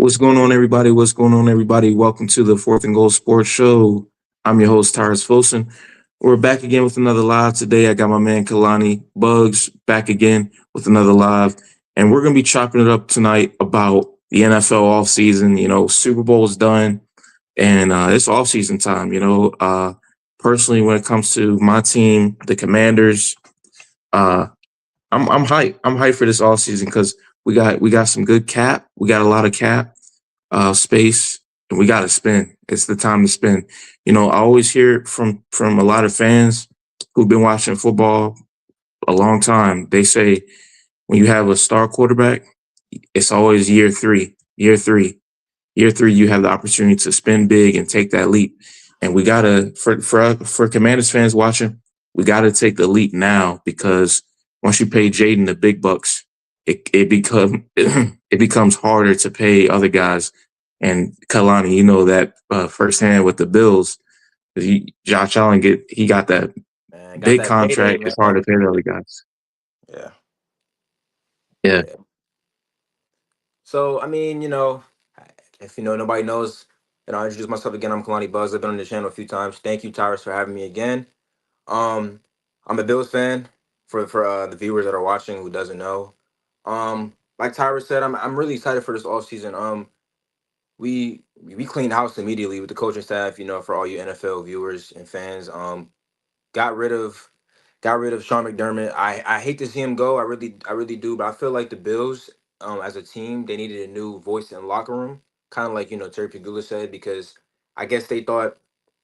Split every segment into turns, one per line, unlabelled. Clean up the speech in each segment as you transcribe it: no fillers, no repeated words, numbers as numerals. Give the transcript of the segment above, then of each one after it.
What's going on, everybody? What's going on, everybody? Welcome to the Fourth and Goal Sports Show. I'm your host, Tyrus Folson. We're back again with another live today. I got my man Kalani Bugs back again with another live, and we're gonna be chopping it up tonight about the NFL offseason. Super Bowl's done, and it's offseason time. Personally, when it comes to my team, the Commanders, uh, I'm hyped. I'm hyped for this offseason because we got some good cap. We got a lot of cap space, and we got to spend. It's the time to spend. I always hear it from a lot of fans who've been watching football a long time. They say when you have a star quarterback, it's always year three. Year three, you have the opportunity to spend big and take that leap. And we gotta for Commanders fans watching, we gotta take the leap now because once you pay Jaden the big bucks, it becomes harder to pay other guys. And Kalani, you know that firsthand with the Bills. Josh Allen he got that
Man, got
big
that payday,
contract. It's hard
man.
to pay the other guys.
Yeah,
Yeah.
yeah. So, if nobody knows, I'll introduce myself again. I'm Kalani Buzz. I've been on the channel a few times. Thank you, Tyrus, for having me again. Um, I'm a Bills fan for the viewers that are watching who doesn't know. Like Tyrus said, I'm really excited for this off season. We cleaned house immediately with the coaching staff. For all you NFL viewers and fans. Got rid of got rid of Sean McDermott. I hate to see him go. I really do. But I feel like the Bills, as a team, they needed a new voice in the locker room. Kind of like Terry Pagula said, because I guess they thought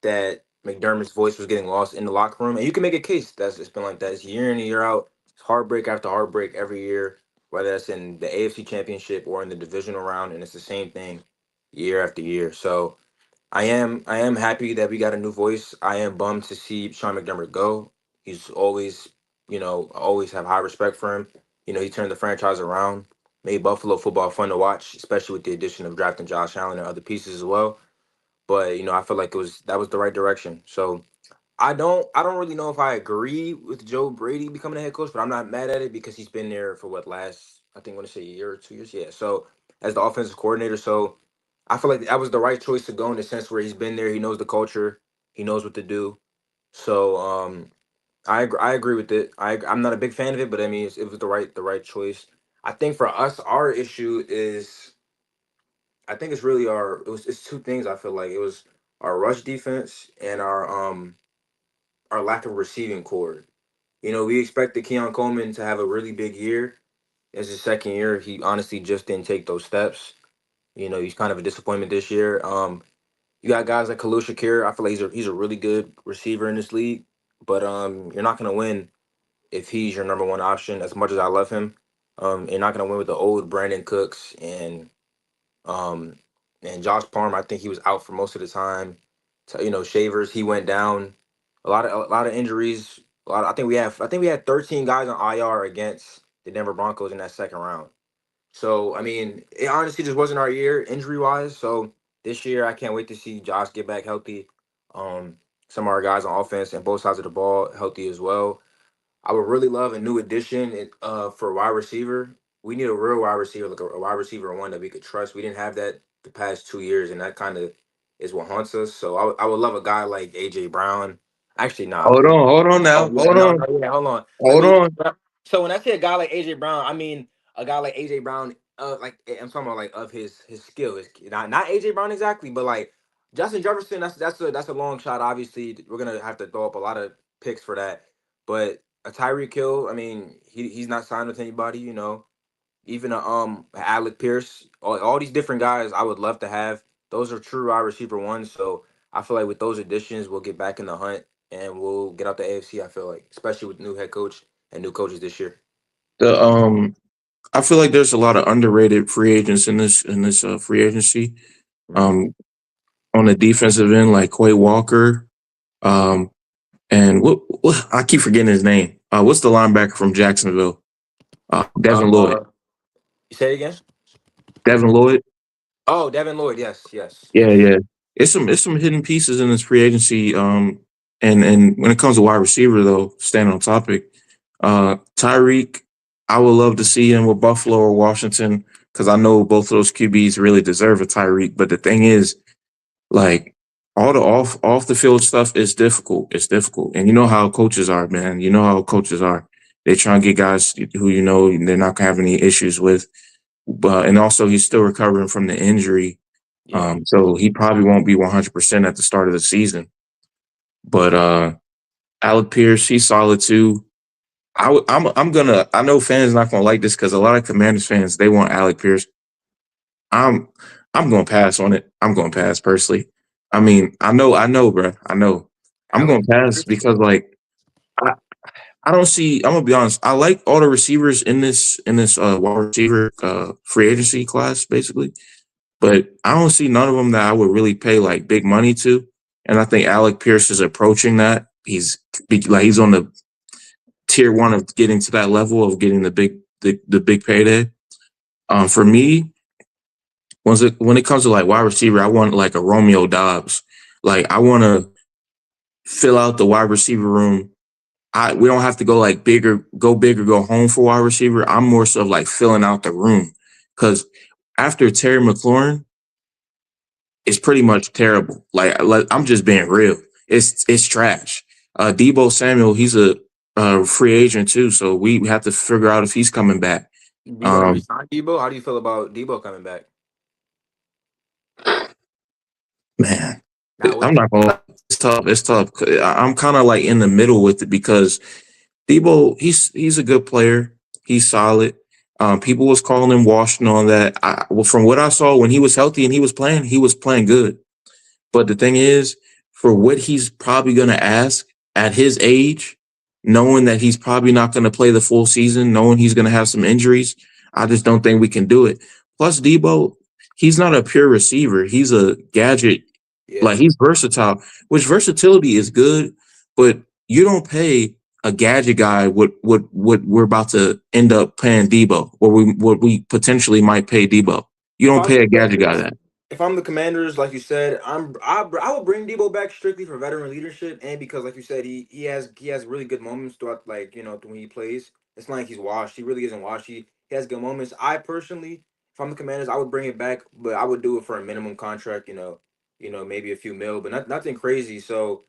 that McDermott's voice was getting lost in the locker room. And you can make a case that's it's been like that. It's year in and year out. It's heartbreak after heartbreak every year, whether that's in the AFC Championship or in the divisional round, and it's the same thing year after year. So I am happy that we got a new voice. I am bummed to see Sean McDermott go. He's always, I always have high respect for him. He turned the franchise around, made Buffalo football fun to watch, especially with the addition of drafting Josh Allen and other pieces as well. But I feel like that was the right direction. So I don't really know if I agree with Joe Brady becoming a head coach, but I'm not mad at it because he's been there for what last I think I want to say a year or 2 years. Yeah. So as the offensive coordinator, so I feel like that was the right choice to go in the sense where he's been there, he knows the culture, he knows what to do. So I agree with it. I'm not a big fan of it, but I mean it was the right choice. I think for us, our issue is I think it's really it's two things. I feel like it was our rush defense and our lack of receiving core. We expected Keon Coleman to have a really big year. It's his second year. He honestly just didn't take those steps. He's kind of a disappointment this year. You got guys like Khalil Shakir. I feel like he's a really good receiver in this league, but you're not gonna win if he's your number one option. As much as I love him, you're not gonna win with the old Brandon Cooks um and Josh Palmer. I think he was out for most of the time. So, Shavers, he went down. A lot of injuries. I think we had 13 guys on IR against the Denver Broncos in that second round. So I mean, it honestly just wasn't our year injury wise. So this year, I can't wait to see Josh get back healthy. Um, some of our guys on offense and both sides of the ball healthy as well. I would really love a new addition for wide receiver. We need a real wide receiver, like a wide receiver one that we could trust. We didn't have that the past 2 years, and that kind of is what haunts us. So I would love a guy like AJ Brown. Actually, nah.
Hold on now.
Oh yeah,
Hold
no,
on.
no, yeah. Hold on. Let
Hold
me.
on.
So when I say a guy like AJ Brown, I mean a guy like AJ Brown. Like I'm talking about like of his skill. Not AJ Brown exactly, but like Justin Jefferson. That's a long shot. Obviously, we're gonna have to throw up a lot of picks for that. But a Tyreek Hill, I mean, he's not signed with anybody. Even a Alec Pierce. All these different guys, I would love to have. Those are true wide receiver ones. So I feel like with those additions, we'll get back in the hunt and we'll get out the AFC. I feel like, especially with new head coach and new coaches this year.
The I feel like there's a lot of underrated free agents in this free agency.
Mhm.
Um, on the defensive end, like Quay Walker. Um, and what I keep forgetting his name. What's the linebacker from Jacksonville? Devin Lloyd.
Uh, you say it again?
Devin Lloyd.
Oh, Devin Lloyd. Yes, yes,
Yeah,
yes.
yeah. It's some hidden pieces in this free agency. And when it comes to wide receiver, though, staying on topic, Tyreek, I would love to see him with Buffalo or Washington because I know both of those QBs really deserve a Tyreek. But the thing is, like all the off the field stuff is difficult. It's difficult, and you know how coaches are, man. You know how coaches are. They try and get guys who they're not gonna have any issues with. But and also he's still recovering from the injury,
Yeah.
so he probably won't be 100% at the start of the season. But Alec Pierce, he's solid too. I know fans not gonna like this because a lot of Commanders fans they want Alec Pierce. I'm I'm gonna pass on it. I'm gonna pass personally. I mean, I know, bro. I know. I'm gonna
Alex
pass
Pierce.
because like I, I don't see. I'm gonna be honest. I like all the receivers in this wide receiver free agency class, basically. But I don't see none of them that I would really pay like big money to. And I think Alec Pierce is approaching that. He's on the tier one of getting to that level of getting the big payday. For me, when it comes to like wide receiver, I want like a Romeo Dobbs. Like I want to fill out the wide receiver room. We don't have to go big or go home for wide receiver. I'm more so like filling out the room because after Terry McLaurin, it's pretty much terrible. I'm just being real. It's trash. Debo Samuel, he's a free agent too, so we have to figure out if he's coming back.
Do you want to
Um,
resign Debo? How do you feel about Debo coming back?
man,
Not
I'm
with it.
not gonna lie. It's tough. It's tough. I'm kind of like in the middle with it because Debo, he's a good player. He's solid. People was calling him washed and all that. Well, from what I saw when he was healthy and he was playing good. But the thing is, for what he's probably going to ask at his age, knowing that he's probably not going to play the full season, knowing he's going to have some injuries, I just don't think we can do it. Plus, Debo, he's not a pure receiver. He's a gadget.
Yeah.
Like he's versatile, which versatility is good, but you don't pay a gadget guy what we're about to end up paying Debo, or what we potentially might pay Debo. You
If
don't
I'm
pay
the
a gadget guy
Commanders,
that.
if I'm the Commanders, like you said, I will bring Debo back strictly for veteran leadership and because, like you said, he has really good moments throughout, like when he plays. It's not like he's washed. He really isn't washed. He has good moments. I personally, if I'm the Commanders, I would bring it back, but I would do it for a minimum contract. Maybe a few mil, but nothing crazy. So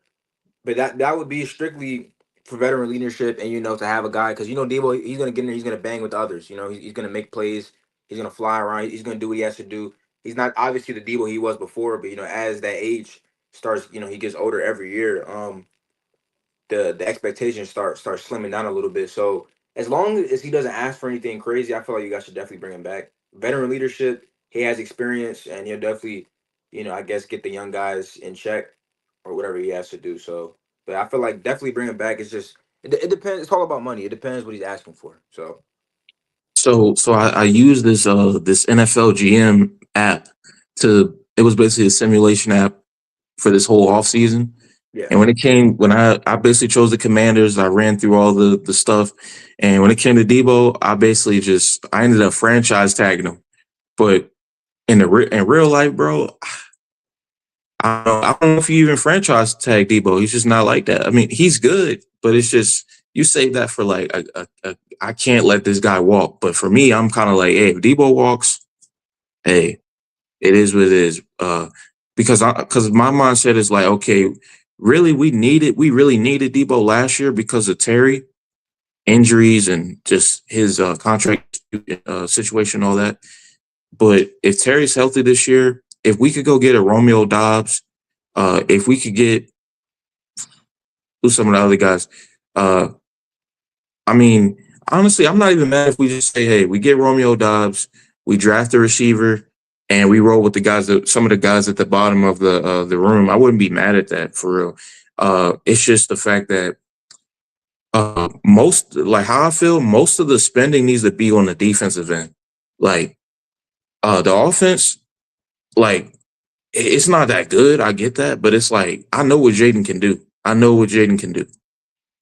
but that would be strictly for veteran leadership and to have a guy because Debo he's gonna get in there, he's gonna bang with others. He's gonna make plays, he's gonna fly around, he's gonna do what he has to do. He's not obviously the Debo he was before, but as that age starts, he gets older every year. The expectations start slimming down a little bit. So as long as he doesn't ask for anything crazy, I feel like you guys should definitely bring him back. Veteran leadership, he has experience, and he'll definitely, I guess get the young guys in check or whatever he has to do. So, but I feel like definitely bring him back. It's just it depends. It's all about money. It depends what he's asking for. So
So I use this NFL GM app to it was basically a simulation app for this whole offseason.
yeah,
And when I basically chose the Commanders, I ran through all the stuff. And when it came to Debo, I ended up franchise tagging him. But in real life, bro, I don't know if you even franchise tag Debo. He's just not like that. I mean, he's good, but it's just you save that for like I can't let this guy walk. But for me, I'm kind of like, hey, if Debo walks, hey, it is what it is. Because my mindset is like, okay, really, we really needed Debo last year because of Terry injuries and just his contract situation, all that. But if Terry's healthy this year, if we could go get a Romeo Dobbs, if we could get who's some of the other guys, uh, I mean, honestly, I'm not even mad if we just say, hey, we get Romeo Dobbs, we draft a receiver, and we roll with some of the guys at the bottom of the room. I wouldn't be mad at that for real. It's just the fact that most like how I feel, most of the spending needs to be on the defensive end. Like the offense, like it's not that good. I get that, but it's like I know what Jaden can do. I know what Jaden can do.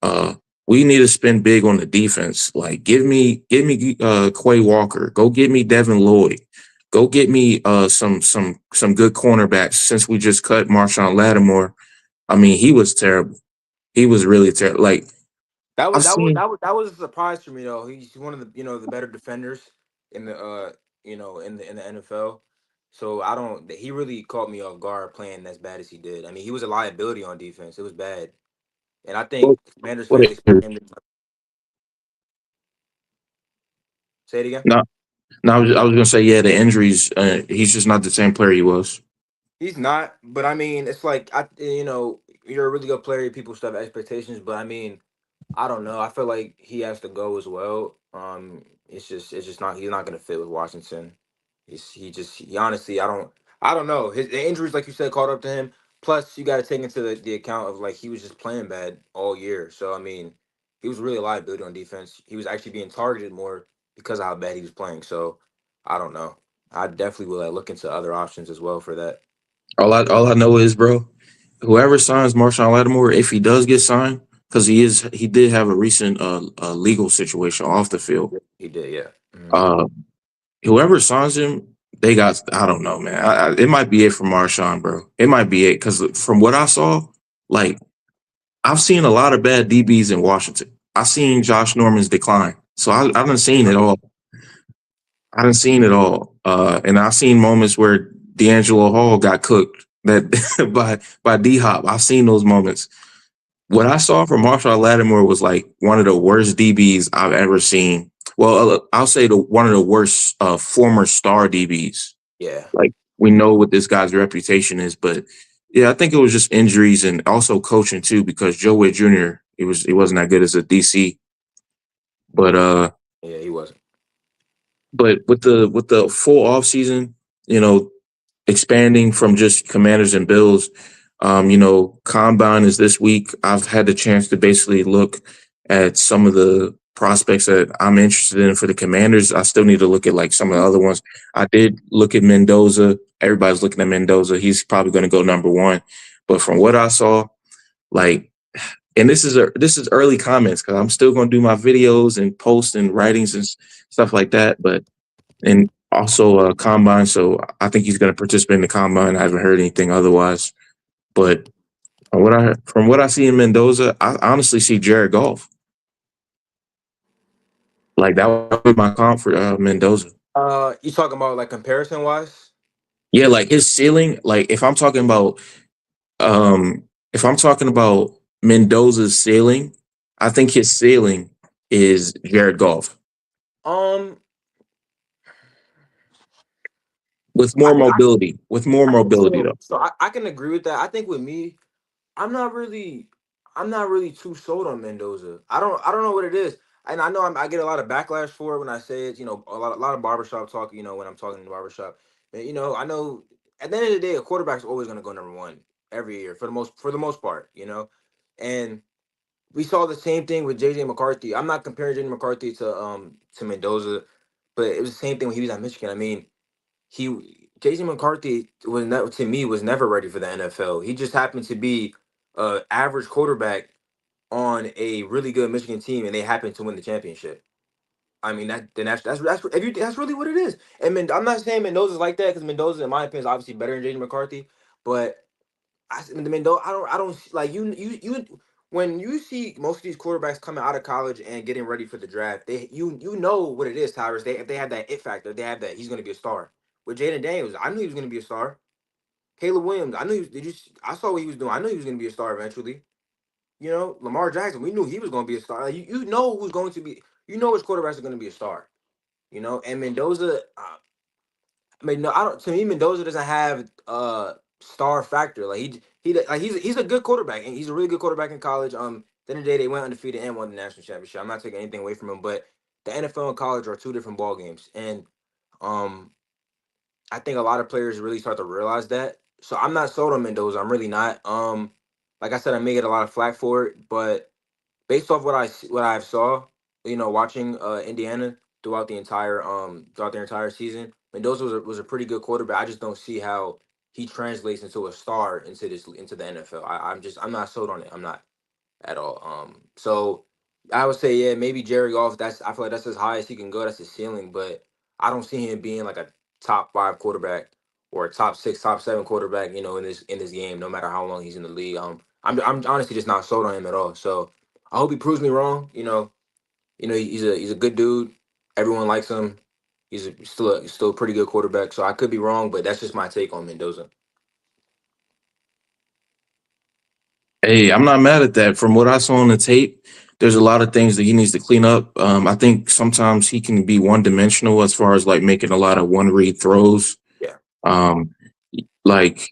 Uh, we need to spend big on the defense. Like, give me Quay Walker. Go get me Devin Lloyd. Go get me some good cornerbacks. Since we just cut Marshawn Lattimore, I mean, he was terrible. He was really terrible. Like
that was
I've
that was
seen,
that was that was a surprise for me though. He's one of the the better defenders in the in the NFL. So I don't. He really caught me off guard playing as bad as he did. I mean, he was a liability on defense. It was bad, and I
What,
think Commanders
what
fans expect him to say it again.
no, no, I was gonna say, yeah, the injuries. He's just not the same player he was.
He's not, but I mean, it's like you're a really good player. People still have expectations, but I mean, I don't know. I feel like he has to go as well. It's just not. He's not gonna fit with Washington. He honestly, I don't know. The injuries, like you said, caught up to him. Plus, you got to take into the account of like he was just playing bad all year. So I mean, he was really a liability on defense. He was actually being targeted more because of how bad he was playing. So I don't know. I definitely will look into other options as well for that.
All I know is, bro, whoever signs Marshawn Lattimore, if he does get signed, because he did have a recent legal situation off the field.
He did, yeah. Mhm.
Uh, Whoever signs him, they got, I don't know, man. It might be it for Marshawn, bro. It might be it because from what I saw, like I've seen a lot of bad DBs in Washington. I've seen Josh Norman's decline, so I haven't seen it all. I haven't seen it all, and I've seen moments where D'Angelo Hall got cooked that by D Hop. I've seen those moments. What I saw from Marshall Lattimore was like one of the worst DBs I've ever seen. Well, I'll say one of the worst former star DBs.
Yeah.
Like we know what this guy's reputation is, but yeah, I think it was just injuries and also coaching too because Joe Witt Jr. He wasn't that good as a DC, but
Yeah, he wasn't.
with the full off season, you know, expanding from just Commanders and Bills. Combine is this week. I've had the chance to basically look at some of the prospects that I'm interested in for the Commanders. I still need to look at like some of the other ones. I did look at Mendoza. Everybody's looking at Mendoza. He's probably going to go number one. But from what I saw, like, and this is early comments because I'm still going to do my videos and posts and writings and stuff like that. But and also combine. So I think he's going to participate in the combine. I haven't heard anything otherwise. But from what I see in Mendoza, I honestly see Jared Goff. Like that would be my comp for Mendoza.
You talking about like comparison wise?
Yeah, like his ceiling. Like if I'm talking about Mendoza's ceiling, I think his ceiling is Jared Goff
Um,
with
I
more
think I,
mobility. With more
I think
mobility
so.
though.
So I can agree with that. I think with me, I'm not really, I'm not really too sold on Mendoza. I don't know what it is, and I know I get a lot of backlash for it when I say it. A lot of barbershop talk. When I'm talking in the barbershop, and I know at the end of the day, a quarterback's always going to go number one every year for the most part. And we saw the same thing with JJ McCarthy. I'm not comparing JJ McCarthy to Mendoza, but it was the same thing when he was at Michigan. I mean, JJ McCarthy to me was never ready for the NFL. He just happened to be a average quarterback on a really good Michigan team, and they happened to win the championship. I mean that's really what it is. And I'm not saying Mendoza's like that because Mendoza, in my opinion, is obviously better than JJ McCarthy, but Mendoza, I don't like you when you see most of these quarterbacks coming out of college and getting ready for the draft, you know what it is, Tyrus. If they have that it factor, they have that he's going to be a star. With Jaden Daniels, I knew he was going to be a star. Caleb Williams, I knew he was, I saw what he was doing. I knew he was going to be a star eventually. Lamar Jackson, we knew he was going to be a star. Like, you know who's going to be, which quarterbacks are going to be a star. And Mendoza, I mean, no, I don't. To me, Mendoza doesn't have star factor. Like he's a good quarterback, and he's a really good quarterback in college. At the end of the day, they went undefeated and won the national championship. I'm not taking anything away from him, but the NFL and college are two different ball games, and um, I think a lot of players really start to realize that. So I'm not sold on Mendoza. I'm really not. Like I said, I may get a lot of flack for it, but based off what I've saw, watching Indiana throughout their entire season, Mendoza was a pretty good quarterback. I just don't see how he translates into a star into the NFL. I'm not sold on it. I'm not at all. So I would say, yeah, maybe Jerry Goff. I feel like that's as high as he can go. That's his ceiling, but I don't see him being like a top five quarterback or a top six, top seven quarterback. In this game, no matter how long he's in the league. I'm honestly just not sold on him at all. So I hope he proves me wrong. He's a good dude. Everyone likes him. Still a pretty good quarterback. So I could be wrong, but that's just my take on Mendoza.
Hey, I'm not mad at that. From what I saw on the tape, there's a lot of things that he needs to clean up. I think sometimes he can be one dimensional as far as like making a lot of one read throws.
Yeah,
Um, like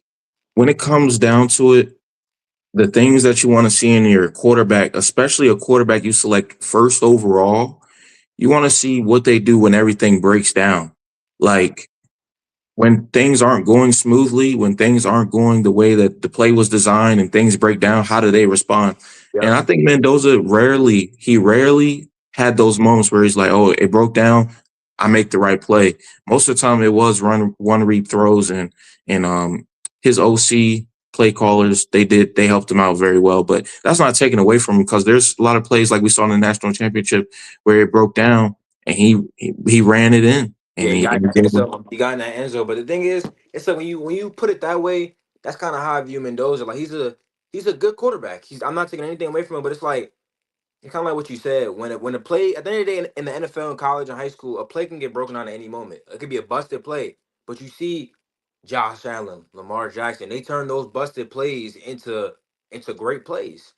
when it comes down to it, the things that you want to see in your quarterback, especially a quarterback you select first overall, you want to see what they do when everything breaks down. Like when things aren't going smoothly, when things aren't going the way that the play was designed and things break down, how do they respond?
yeah,
And I think Mendoza rarely had those moments where he's like, oh, it broke down. I make the right play. Most of the time it was run one read throws and his OC play callers, they helped him out very well. But that's not taken away from him because there's a lot of plays like we saw in the national championship where it broke down and he ran it in
yeah.
and
He
he,
got
and
in
he
that
gave
end zone. He got in that end zone. But the thing is, it's like when you put it that way, that's kind of how I view Mendoza. Like he's a good quarterback. I'm not taking anything away from him, but it's like it's kind of like what you said. When a play at the end of the day in the NFL, and college, and high school, a play can get broken down at any moment. It could be a busted play, but you see Josh Allen, Lamar Jackson, they turn those busted plays into great plays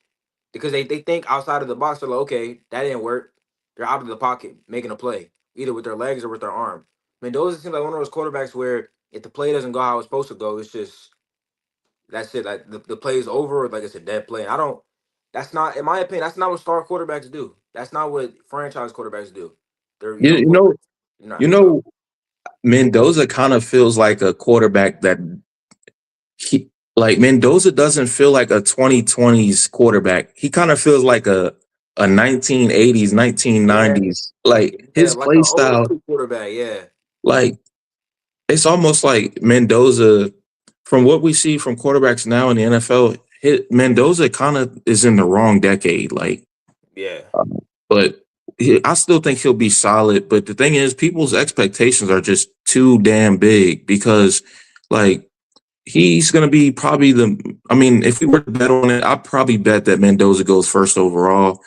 because they think outside of the box. They're like, okay, that didn't work. They're out of the pocket making a play, either with their legs or with their arm. Mendoza seems like one of those quarterbacks where if the play doesn't go how it's supposed to go, it's just that's it. Like the play is over. Like it's a dead play. And I don't. That's not, in my opinion. That's not what star quarterbacks do. That's not what franchise quarterbacks do. They're
you, you know
quarterbacks. Nah,
you
you go.
know Mendoza kind of feels like a quarterback that like Mendoza doesn't feel like a 2020s quarterback. He kind of feels like a 1980s,
Yeah,
1990s. Like
yeah,
his
like an
play
old
style,
school quarterback. Yeah,
like it's almost like Mendoza. From what we see from quarterbacks now in the NFL, Mendoza kind of is in the wrong decade. Like,
yeah,
but I still think he'll be solid. But the thing is, people's expectations are just too damn big because, like, he's going to be probably I mean, if we were to bet on it, I'd probably bet that Mendoza goes first overall.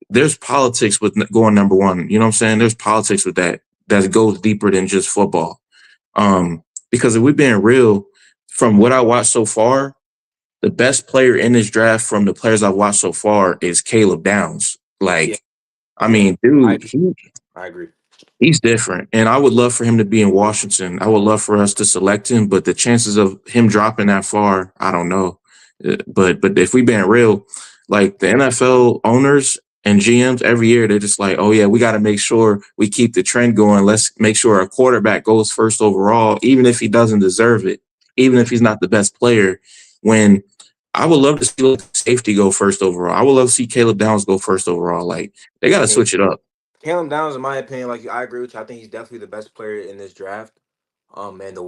There's politics with going number one. You know what I'm saying? There's politics with that goes deeper than just football. Because if we're being real, from what I watched so far, the best player in this draft from the players I've watched so far is Caleb Downs.
yeah,
Like, I
yeah.
mean,
I
dude,
agree. I agree.
he's different. And I would love for him to be in Washington. I would love for us to select him, but the chances of him dropping that far, I don't know. But if we being real, like the NFL owners and GMs every year, they're just like, oh yeah, we got to make sure we keep the trend going. Let's make sure a quarterback goes first overall, even if he doesn't deserve it, even if he's not the best player. When I would love to see like safety go first overall. I would love to see Caleb Downs go first overall. Like they got to
Yeah.
switch it up.
Caleb Downs, in my opinion, like I agree with you. I think he's definitely the best player in this draft. Man, the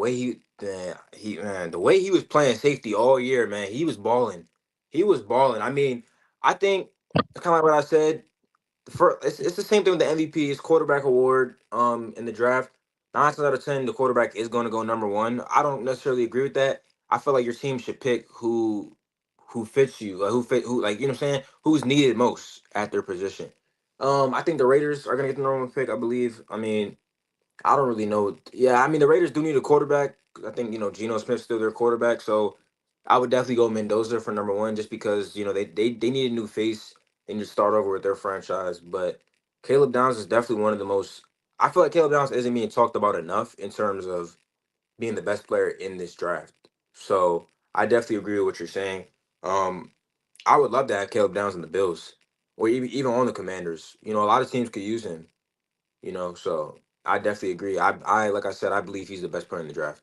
way he was playing safety all year, man, he was balling. He was balling. I mean, I think it's kind of like what I said. It's the same thing with the MVP. It's quarterback award. In the draft, 9 times out of 10, the quarterback is going to go number one. I don't necessarily agree with that. I feel like your team should pick who fits you, like who like you know what I'm saying, who's needed most at their position. I think the Raiders are going to get the number one pick. I believe. I mean, I don't really know. Yeah, I mean the Raiders do need a quarterback. I think Geno Smith's still their quarterback, so I would definitely go Mendoza for number one, just because they need a new face and just start over with their franchise. But Caleb Downs is definitely one of the most. I feel like Caleb Downs isn't being talked about enough in terms of being the best player in this draft. So I definitely agree with what you're saying. Um, I would love to have Caleb Downs in the Bills, or even on the Commanders. A lot of teams could use him. So I definitely agree. I like I said, I believe he's the best player in the draft.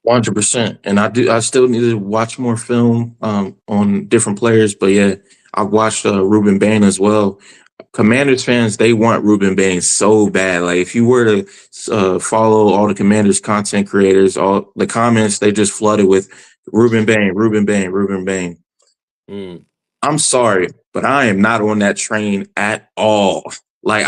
100%. And I still need to watch more film on different players. But yeah, I watched Ruben Bain as well. Commanders fans, they want Ruben Bain so bad. Like if you were to follow all the Commanders content creators, all the comments, they just flooded with Ruben Bain, Ruben Bain, Ruben Bain.
Mm.
I'm sorry, but I am not on that train at all. Like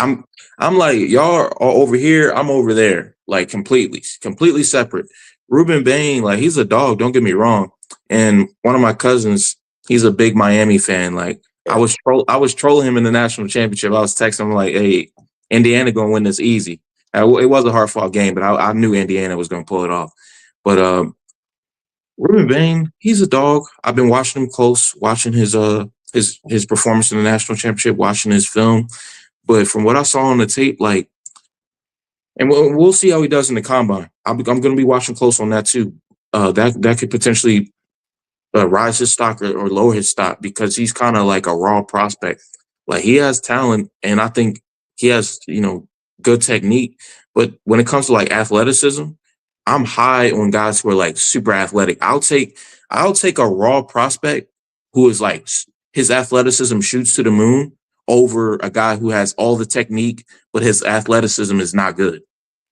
I'm like y'all are over here, I'm over there, like completely separate. Ruben Bain, like he's a dog. Don't get me wrong. And one of my cousins, he's a big Miami fan. Like
Yeah.
I was trolling him in the national championship. I was texting him like, "Hey, Indiana gonna win this easy." It was a hard fought game, but I knew Indiana was going to pull it off. But Ruben Bain, he's a dog. I've been watching him close, watching his performance in the national championship, watching his film. But from what I saw on the tape, like, and we'll see how he does in the combine. I'm going to be watching close on that too. That could potentially rise his stock or lower his stock because he's kind of like a raw prospect. Like he has talent, and I think he has good technique. But when it comes to like athleticism, I'm high on guys who are like super athletic. I'll take a raw prospect who is like his athleticism shoots to the moon over a guy who has all the technique, but his athleticism is not good.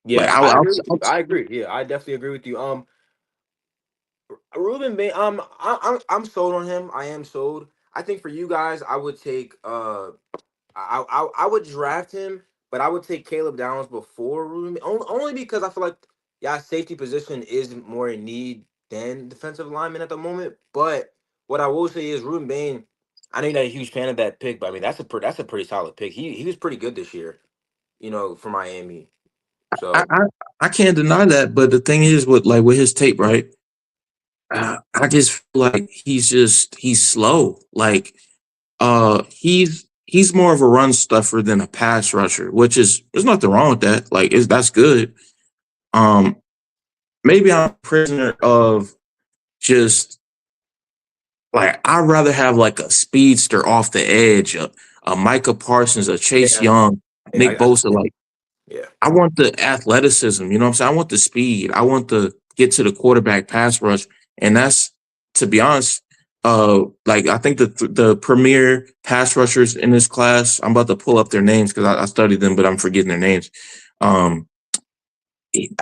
Like
Yeah, I agree with you. I agree. Yeah, I definitely agree with you. Ruben Bain, I'm sold on him. I am sold. I think for you guys, I would take I would draft him, but I would take Caleb Downs before Ruben, only because I feel like yeah, safety position is more in need than defensive lineman at the moment. But what I will say is Ruben Bain. I know you're not a huge fan of that pick, but I mean that's a pretty solid pick. He was pretty good this year, for Miami.
I,
So
I I can't deny that, but the thing is with his tape, right? I just feel like he's slow. Like he's more of a run stuffer than a pass rusher, which is there's nothing wrong with that. Like that's good. Um, maybe I'm a prisoner of just like I'd rather have like a speedster off the edge, a Micah Parsons, a Chase
yeah,
Young,
yeah,
Nick Bosa. Like
yeah,
I want the athleticism, you know what I'm saying? I want the speed. I want to get to the quarterback pass rush. And that's, to be honest, like I think the premier pass rushers in this class, I'm about to pull up their names because I studied them, but I'm forgetting their names. Um,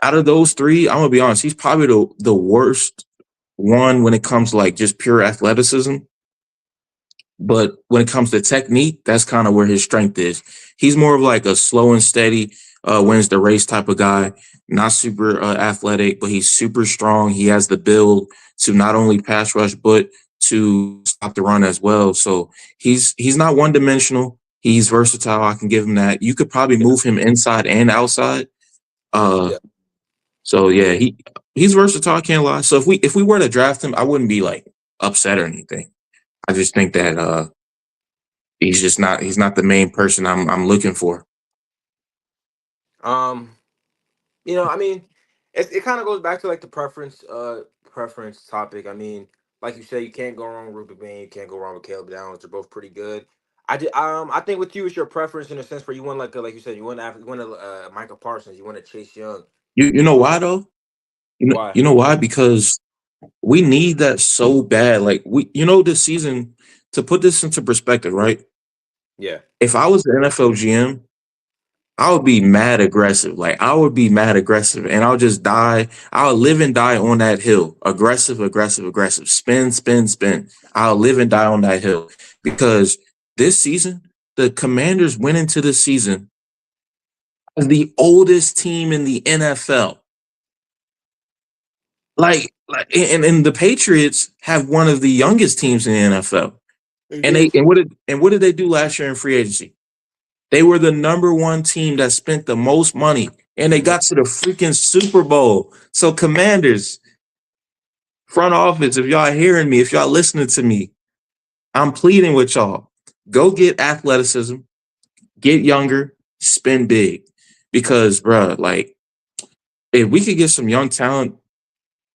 Out of those three, I'm gonna be honest, he's probably the worst one when it comes to like just pure athleticism. But when it comes to technique, that's kind of where his strength is. He's more of like a slow and steady, wins the race type of guy. Not super athletic, but he's super strong. He has the build to not only pass rush but to stop the run as well. So he's not one dimensional. He's versatile. I can give him that. You could probably
yeah,
move him inside and outside. Uh,
yeah.
so yeah, he's versatile. I can't lie. So if we were to draft him, I wouldn't be like upset or anything. I just think that he's not the main person I'm looking for.
Um, I mean, it kind of goes back to like the preference topic. I mean, like you said, you can't go wrong with Ruben Bain, you can't go wrong with Caleb Downs. They're both pretty good. I think with you, it's your preference in a sense where you want like you said, you want a Michael Parsons, you want a Chase Young.
You know why though?
Why?
You know why? Because we need that so bad. Like this season, to put this into perspective, right?
Yeah.
If I was the NFL GM, I would be mad aggressive. Like I would be mad aggressive and I'll just die. I'll live and die on that hill. Aggressive, aggressive, aggressive. Spin, spin, spin. I'll live and die on that hill. Because this season, the Commanders went into the season as the oldest team in the NFL. And the Patriots have one of the youngest teams in the NFL.
They
And
do.
what did they do last year in free agency? They were the number one team that spent the most money, and they
Mhm.
got to the freaking Super Bowl. So, Commanders, front office, if y'all hearing me, if y'all listening to me, I'm pleading with y'all. Go get athleticism, get younger, spend big. Because, bro, like, if we could get some young talent,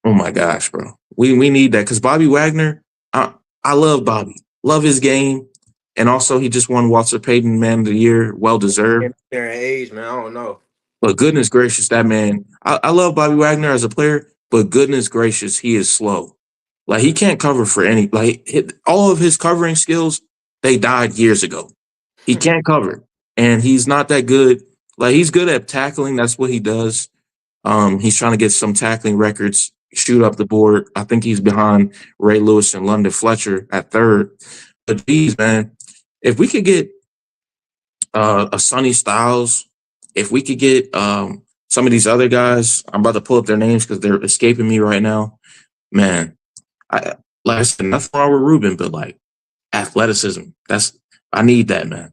oh my gosh, bro. We need that. Because Bobby Wagner, I love Bobby. Love his game. And also, he just won Walter Payton Man of the Year. Well deserved.
Their age, man. I don't know.
But goodness gracious, that man, I love Bobby Wagner as a player, but goodness gracious, he is slow. Like he can't cover for all of his covering skills, they died years ago. He can't cover. And he's not that good. Like he's good at tackling. That's what he does. He's trying to get some tackling records, shoot up the board. I think he's behind Ray Lewis and London Fletcher at third. But geez, man, if we could get a Sonny Styles, if we could get some of these other guys, I'm about to pull up their names because they're escaping me right now. Man, I like I said, nothing wrong with Ruben, but like athleticism, I need that, man.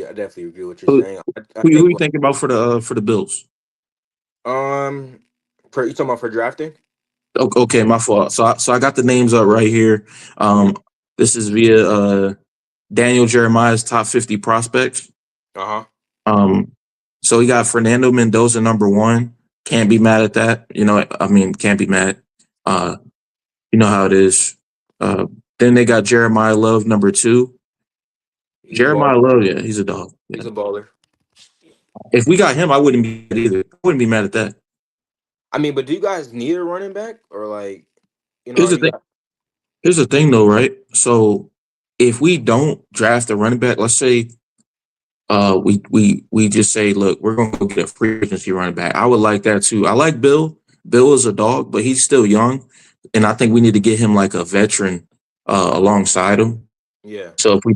I definitely agree with what you're
Who
saying. I
who
think
you think about for the Bills?
um, for you talking about for drafting?
Okay, my fault. So I got the names up right here.
Hmm.
Um, this is via Daniel Jeremiah's top 50 prospects.
Uh huh.
Um, so we got Fernando Mendoza number one. Can't be mad at that. You know, I mean, can't be mad. Uh, you know how it is. Uh, then they got Jeremiah Love number two.
He's a baller.
Jeremiah Love, yeah, he's a dog.
He's
Yeah.
a baller.
If we got him, I wouldn't be mad either. I wouldn't be mad at that.
I mean, but do you guys need a running back or like,
Here's
are
the
you
thing.
got?
Here's the thing, though, right? So if we don't draft a running back, let's say we just say, look, we're gonna go get a free agency running back. I would like that too. I like Bill. Bill is a dog, but he's still young, and I think we need to get him like a veteran alongside him.
Yeah,
So if we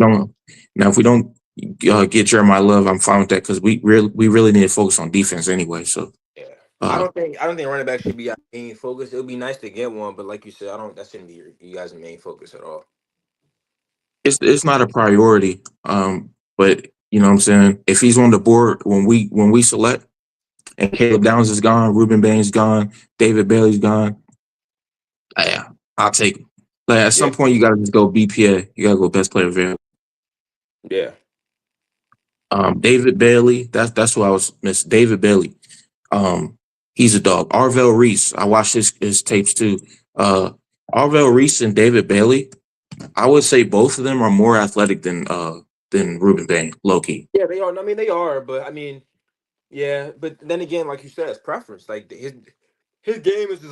don't get Jeremiah Love, I'm fine with that because we really need to focus on defense anyway. So
yeah.
uh,
I don't think running back should be our main focus. It would be nice to get one, but like you said, I don't. That shouldn't be you guys' main focus at all.
it's not a priority. But you know what I'm saying. If he's on the board when we select, and Caleb Downs is gone, Ruben Baines gone, David Bailey's gone, yeah, I'll take him. Like at
Yeah,
some point, you gotta just go BPA. You gotta go best player available.
yeah.
David Bailey, that's who I was missing. David Bailey. Um, he's a dog. Arvell Reese. I watched his tapes too. Uh, Arvell Reese and David Bailey. I would say both of them are more athletic than Ruben Bain, Loki.
Yeah, they are. I mean, they are, but I mean, yeah. But then again, like you said, it's preference. Like his game is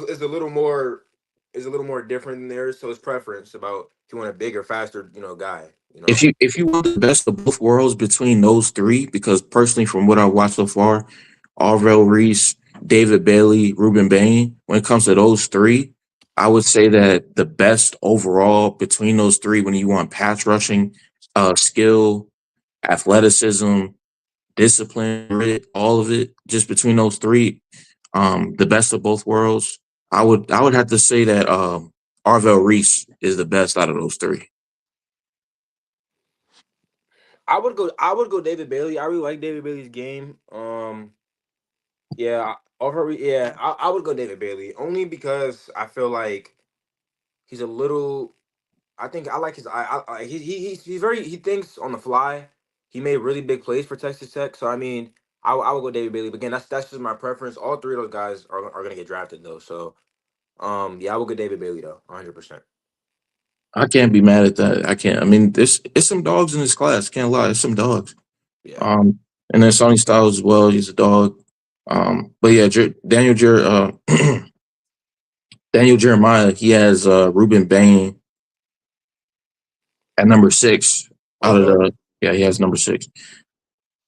a little more different than theirs. So it's preference about if you want a bigger, faster, guy.
If you want the best of both worlds between those three, because personally, from what I've watched so far, Arvell Reese, David Bailey, Ruben Bain, when it comes to those three, I would say that the best overall between those three, when you want pass rushing, skill, athleticism, discipline, grit, all of it, just between those three, the best of both worlds. I would have to say that Arvell Reese is the best out of those three.
I would go David Bailey. I really like David Bailey's game. Yeah, I would go David Bailey only because I feel like he's a little. I think I like his. He thinks on the fly. He made really big plays for Texas Tech. So I mean, I would go David Bailey. But again, that's just my preference. All three of those guys are gonna get drafted though. So yeah, I would go David Bailey though, 100%.
I can't be mad at that. I can't. I mean, there's it's some dogs in this class. Can't lie, it's some dogs.
Yeah.
Um, and then Sonny Styles as well. He's a dog. But yeah, Daniel Jeremiah. He has Ruben Bain at number six. Out of
Okay.
the Yeah, he has number six.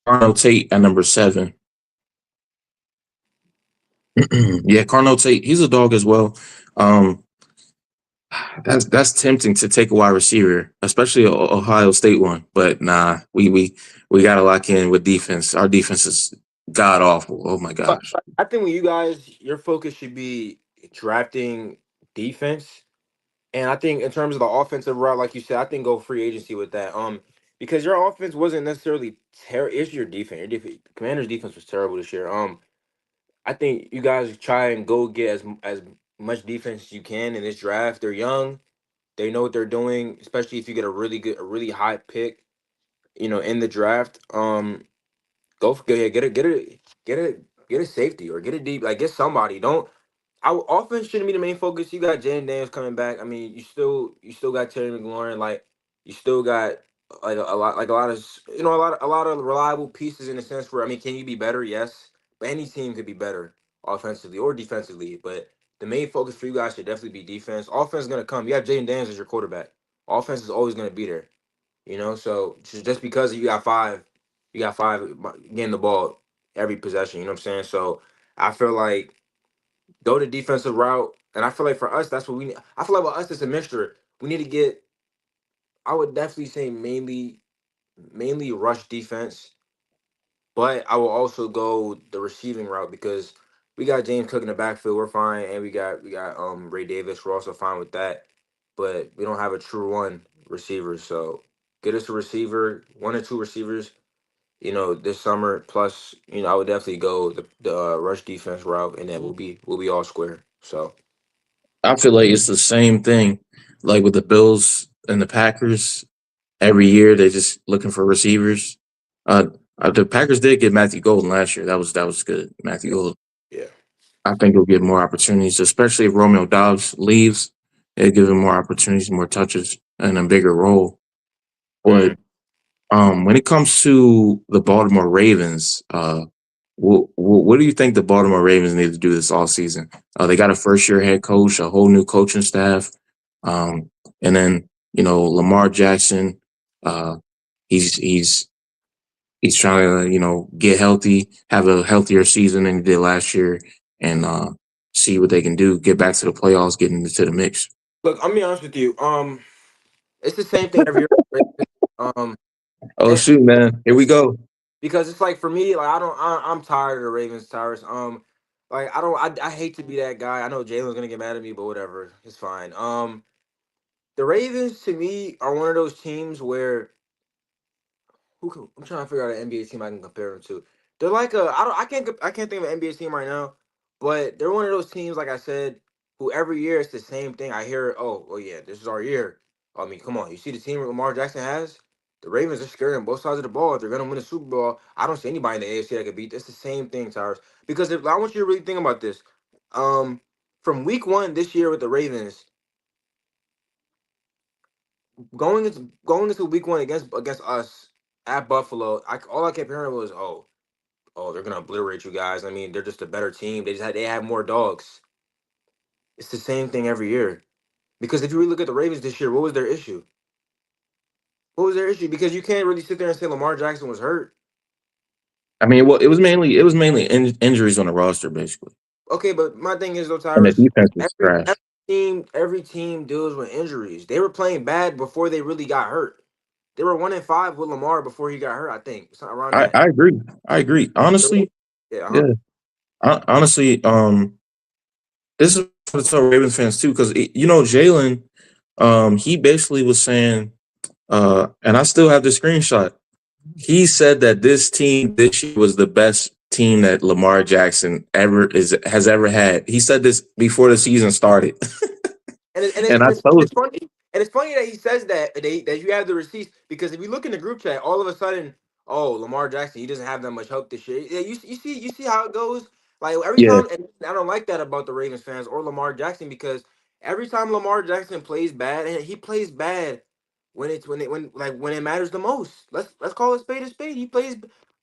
Carnell Tate at number seven. Yeah, Carnell Tate. He's a dog as well. Um, that's tempting to take a wide receiver, especially a Ohio State one. But nah, we got to lock in with defense. Our defense is god awful. Oh my
But
gosh.
I think when you guys, your focus should be drafting defense. And I think in terms of the offensive route, like you said, I think go free agency with that. Because your offense wasn't necessarily terrible. It's your defense. Commander's defense was terrible this year. I think you guys try and go get as much defense as you can in this draft. They're young. They know what they're doing, especially if you get a really high pick, in the draft. Go for yeah, get a get a safety or get a deep, like get somebody. Don't Our offense shouldn't be the main focus. You got Jaden Daniels coming back. I mean, you still got Terry McLaurin. Like you still got like a lot of a lot of reliable pieces in the sense where I mean, can you be better? Yes, but any team could be better offensively or defensively. But the main focus for you guys should definitely be defense. Offense is gonna come. You have Jaden Daniels as your quarterback. Offense is always gonna be there. So just because you got five getting the ball every possession. You know what I'm saying? So I feel like go the defensive route. And I feel like for us, that's what we need. I feel like with us, it's a mixture. We need to get. I would definitely say mainly rush defense, but I will also go the receiving route because we got James Cook in the backfield. We're fine, and we got Ray Davis. We're also fine with that, but we don't have a true one receiver. So get us a receiver, one or two receivers, this summer. Plus, I would definitely go the rush defense route, and then we'll be all square. So
I feel like it's the same thing, like with the Bills and the Packers. Every year they're just looking for receivers. Uh, the Packers did get Matthew Golden last year. That was good. Matthew
yeah,
Golden.
yeah.
I think he'll get more opportunities, especially if Romeo Dobbs leaves. It'll give him more opportunities, more touches, and a bigger role. But
Mm.
when it comes to the Baltimore Ravens, what do you think the Baltimore Ravens need to do this all season? They got a first year head coach, a whole new coaching staff, and then Lamar Jackson. Uh, he's he's trying to get healthy, have a healthier season than he did last year, and see what they can do, get back to the playoffs, get into the mix.
Look, I'm gonna be honest with you. It's the same thing every year. Um,
Oh
and
shoot, man, here we go.
because it's like for me, like I'm tired of the Ravens, Tyrus. Like I hate to be that guy. I know Jalen's gonna get mad at me, but whatever, it's fine. The Ravens to me are one of those teams where I'm trying to figure out an NBA team I can compare them to. They're like I can't think of an NBA team right now, but they're one of those teams, like I said, who every year it's the same thing. I hear, oh yeah, this is our year. I mean, come on, you see the team Lamar Jackson has. The Ravens are scary on both sides of the ball. If they're gonna win the Super Bowl, I don't see anybody in the AFC that could beat. It's the same thing, Tyrus. Because if I want you to really think about this, um, from week one this year with the Ravens, going into week one against us at Buffalo, all I kept hearing was, oh, they're gonna obliterate you guys. I mean, they're just a better team. They have more dogs. It's the same thing every year. Because if you really look at the Ravens this year, what was their issue? What was their issue? Because you can't really sit there and say Lamar Jackson was hurt.
I mean, well, it was mainly injuries on the roster, basically,
Okay, but my thing is though,
and the
Tyrus,
defense was
every
trash.
every every team deals with injuries. They were playing bad before they really got hurt. They were 1-5 with Lamar before he got hurt. I think something around
I,
that.
I agree. I agree. Honestly,
Yeah,
yeah. Honestly, this is for the Ravens fans too, because Jalen, he basically was saying, and I still have the screenshot. He said that this team this year was the best team that Lamar Jackson has ever had. He said this before the season started,
And it, and it's
and
and
I
it's, and
told
it's funny. And it's funny that he says that you have the receipts because if you look in the group chat, all of a sudden, oh, Lamar Jackson, he doesn't have that much help this year. Yeah, you see how it goes. Like every
yeah,
time, and I don't like that about the Ravens fans or Lamar Jackson because every time Lamar Jackson plays bad, and he plays bad when it matters the most. Let's call it spade a spade. He plays.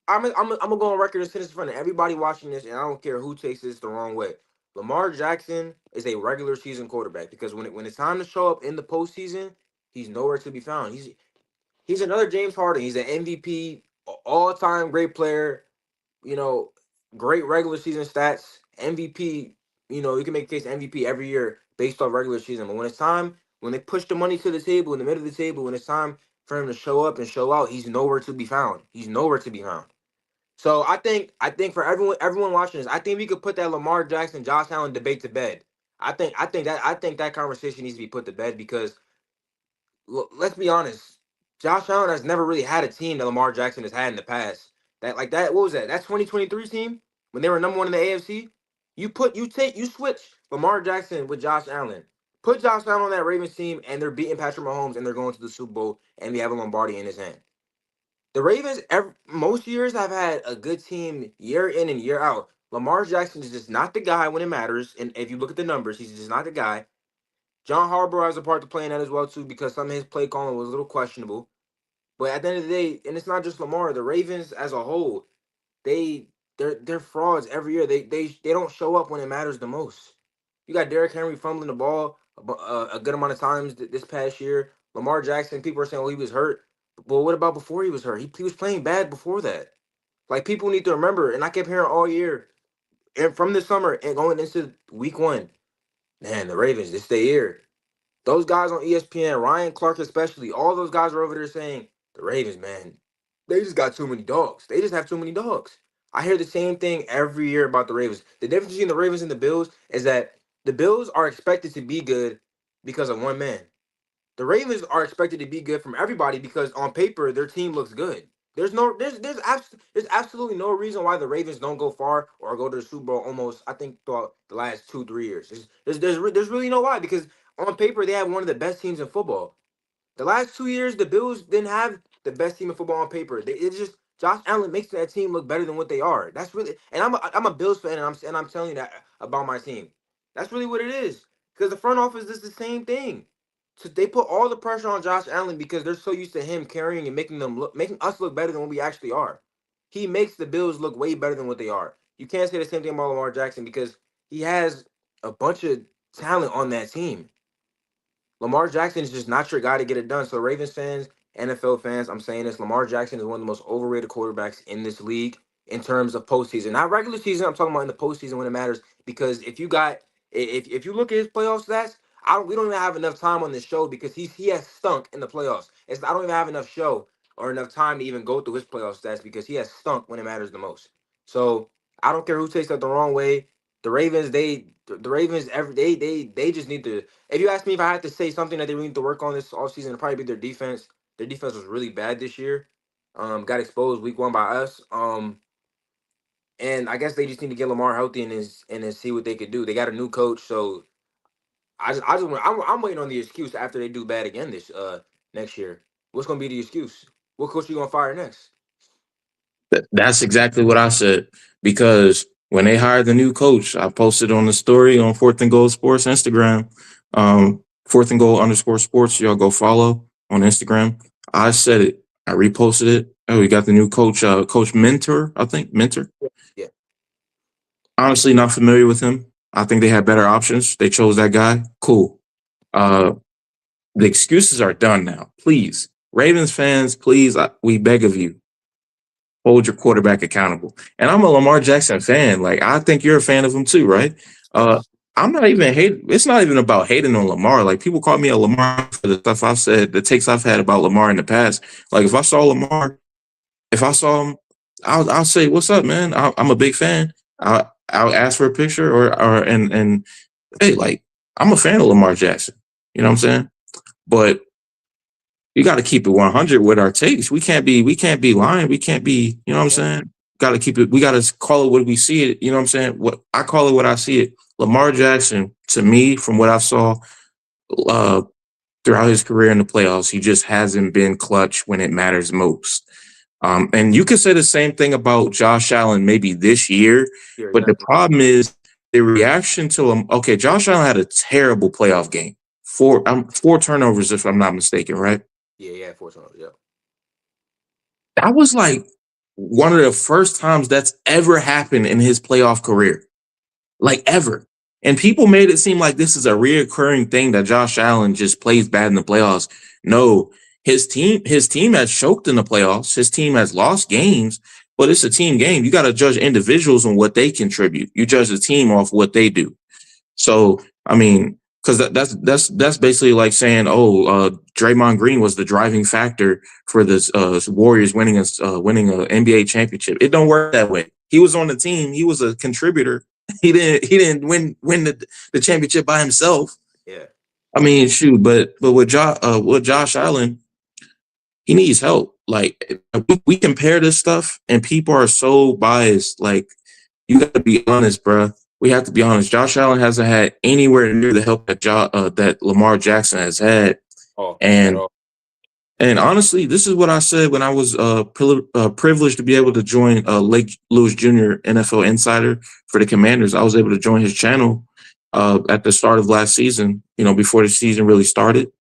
I'm gonna go on record and say this in front of everybody watching this, and I don't care who takes this the wrong way. Lamar Jackson is a regular season quarterback because when it's time to show up in the postseason, he's nowhere to be found. He's another James Harden. He's an MVP, all time great player. You know, great regular season stats. MVP. You can make a case MVP every year based off regular season. But when it's time, when they push the money to the table in the middle of the table, when it's time for him to show up and show out, he's nowhere to be found. He's nowhere to be found. So I think for everyone watching this, I think we could put that Lamar Jackson Josh Allen debate to bed. I think that conversation needs to be put to bed because let's be honest, Josh Allen has never really had a team that Lamar Jackson has had in the past. That what was that? That 2023 team when they were number one in the AFC. You switch Lamar Jackson with Josh Allen. Put Josh Allen on that Ravens team and they're beating Patrick Mahomes and they're going to the Super Bowl and we have a Lombardi in his hand. The Ravens, most years have had a good team year in and year out. Lamar Jackson is just not the guy when it matters. And if you look at the numbers, he's just not the guy. John Harbaugh has a part to play in that as well too, because some of his play calling was a little questionable. But at the end of the day, and it's not just Lamar, the Ravens as a whole, they they're frauds every year. They don't show up when it matters the most. You got Derrick Henry fumbling the ball a good amount of times this past year. Lamar Jackson, people are saying, "Oh, he was hurt." But what about before he was hurt? He was playing bad before that. Like people need to remember, and I kept hearing all year, and from this summer and going into week one, man, the Ravens, this their year. Those guys on ESPN, Ryan Clark especially, all those guys are over there saying the Ravens, man, they just got too many dogs. They just have too many dogs. I hear the same thing every year about the Ravens. The difference between the Ravens and the Bills is that the Bills are expected to be good because of one man. The Ravens are expected to be good from everybody because on paper their team looks good. There's absolutely no reason why the Ravens don't go far or go to the Super Bowl almost. I think throughout the last 2 3 years, there's really no why because on paper they have one of the best teams in football. The last 2 years, the Bills didn't have the best team in football on paper. It's just Josh Allen makes that team look better than what they are. That's really, and I'm a Bills fan, and I'm telling you that about my team. That's really what it is. Because the front office is the same thing. So they put all the pressure on Josh Allen because they're so used to him carrying and making us look better than what we actually are. He makes the Bills look way better than what they are. You can't say the same thing about Lamar Jackson because he has a bunch of talent on that team. Lamar Jackson is just not your guy to get it done. So Ravens fans, NFL fans, I'm saying this: Lamar Jackson is one of the most overrated quarterbacks in this league in terms of postseason, not regular season. I'm talking about in the postseason when it matters. Because if you look at his playoff stats, we don't even have enough time on this show because he has stunk in the playoffs. I don't even have enough show or enough time to even go through his playoff stats because he has stunk when it matters the most. So I don't care who takes that the wrong way. The Ravens, the Ravens, they just need to. If you ask me if I had to say something that they really need to work on this offseason, it'd probably be their defense. Their defense was really bad this year. Got exposed week 1 by us. And I guess they just need to get Lamar healthy and then see what they could do. They got a new coach, so I'm waiting on the excuse after they do bad again this next year. What's gonna be the excuse? What coach you gonna fire next?
That's exactly what I said because when they hired the new coach, I posted on the story on Fourth and Goal Sports Instagram, Fourth and Goal underscore sports. Y'all go follow on Instagram. I said it. I reposted it. Oh, we got the new coach, Coach Mentor. I think Mentor.
Yeah,
Honestly, not familiar with him. I think they had better options. They chose that guy. Cool. Uh, the excuses are done now. Please, Ravens fans, please, we beg of you, hold your quarterback accountable. And I'm a Lamar Jackson fan. Like, I think you're a fan of him too, right?
yes,
I'm not even hating. It's not even about hating on Lamar. Like, people call me a Lamar for the stuff I've said, the takes I've had about Lamar in the past. Like, if I saw him, I'll say, "What's up, man? I'm a big fan." I'll ask for a picture and hey, like, I'm a fan of Lamar Jackson. You know what I'm saying? But we got to keep it 100 with our takes. We can't be lying. We can't be, you know what I'm
yeah,
saying? Got to keep it. We got to call it what we see it. You know what I'm saying? What I call it, what I see it. Lamar Jackson, to me, from what I saw uh, throughout his career in the playoffs, he just hasn't been clutch when it matters most. And you could say the same thing about Josh Allen maybe this year,
yeah,
but the
exactly.
problem is the reaction to him. Okay, Josh Allen had a terrible playoff game. Four turnovers, if I'm not mistaken, right?
Yeah, yeah, fortunately, yeah.
That was like one of the first times that's ever happened in his playoff career, like ever. And people made it seem like this is a reoccurring thing that Josh Allen just plays bad in the playoffs. No, his team has choked in the playoffs. His team has lost games, but it's a team game. You got to judge individuals on what they contribute. You judge the team off what they do. So, I mean, because that's basically like saying, oh, Draymond Green was the driving factor for the Warriors winning an NBA championship. It don't work that way. He was on the team. He was a contributor. He didn't win the championship by himself.
Yeah.
I mean, shoot, but with Josh Allen, he needs help. Like we compare this stuff, and people are so biased. Like you got to be honest, bro. We have to be honest. Josh Allen hasn't had anywhere near the help that Lamar Jackson has had,
Oh, at
and
all.
and honestly, this is what I said when I was privileged to be able to join Lake Lewis Jr. NFL Insider for the Commanders. I was able to join his channel at the start of last season. You know, before the season really started,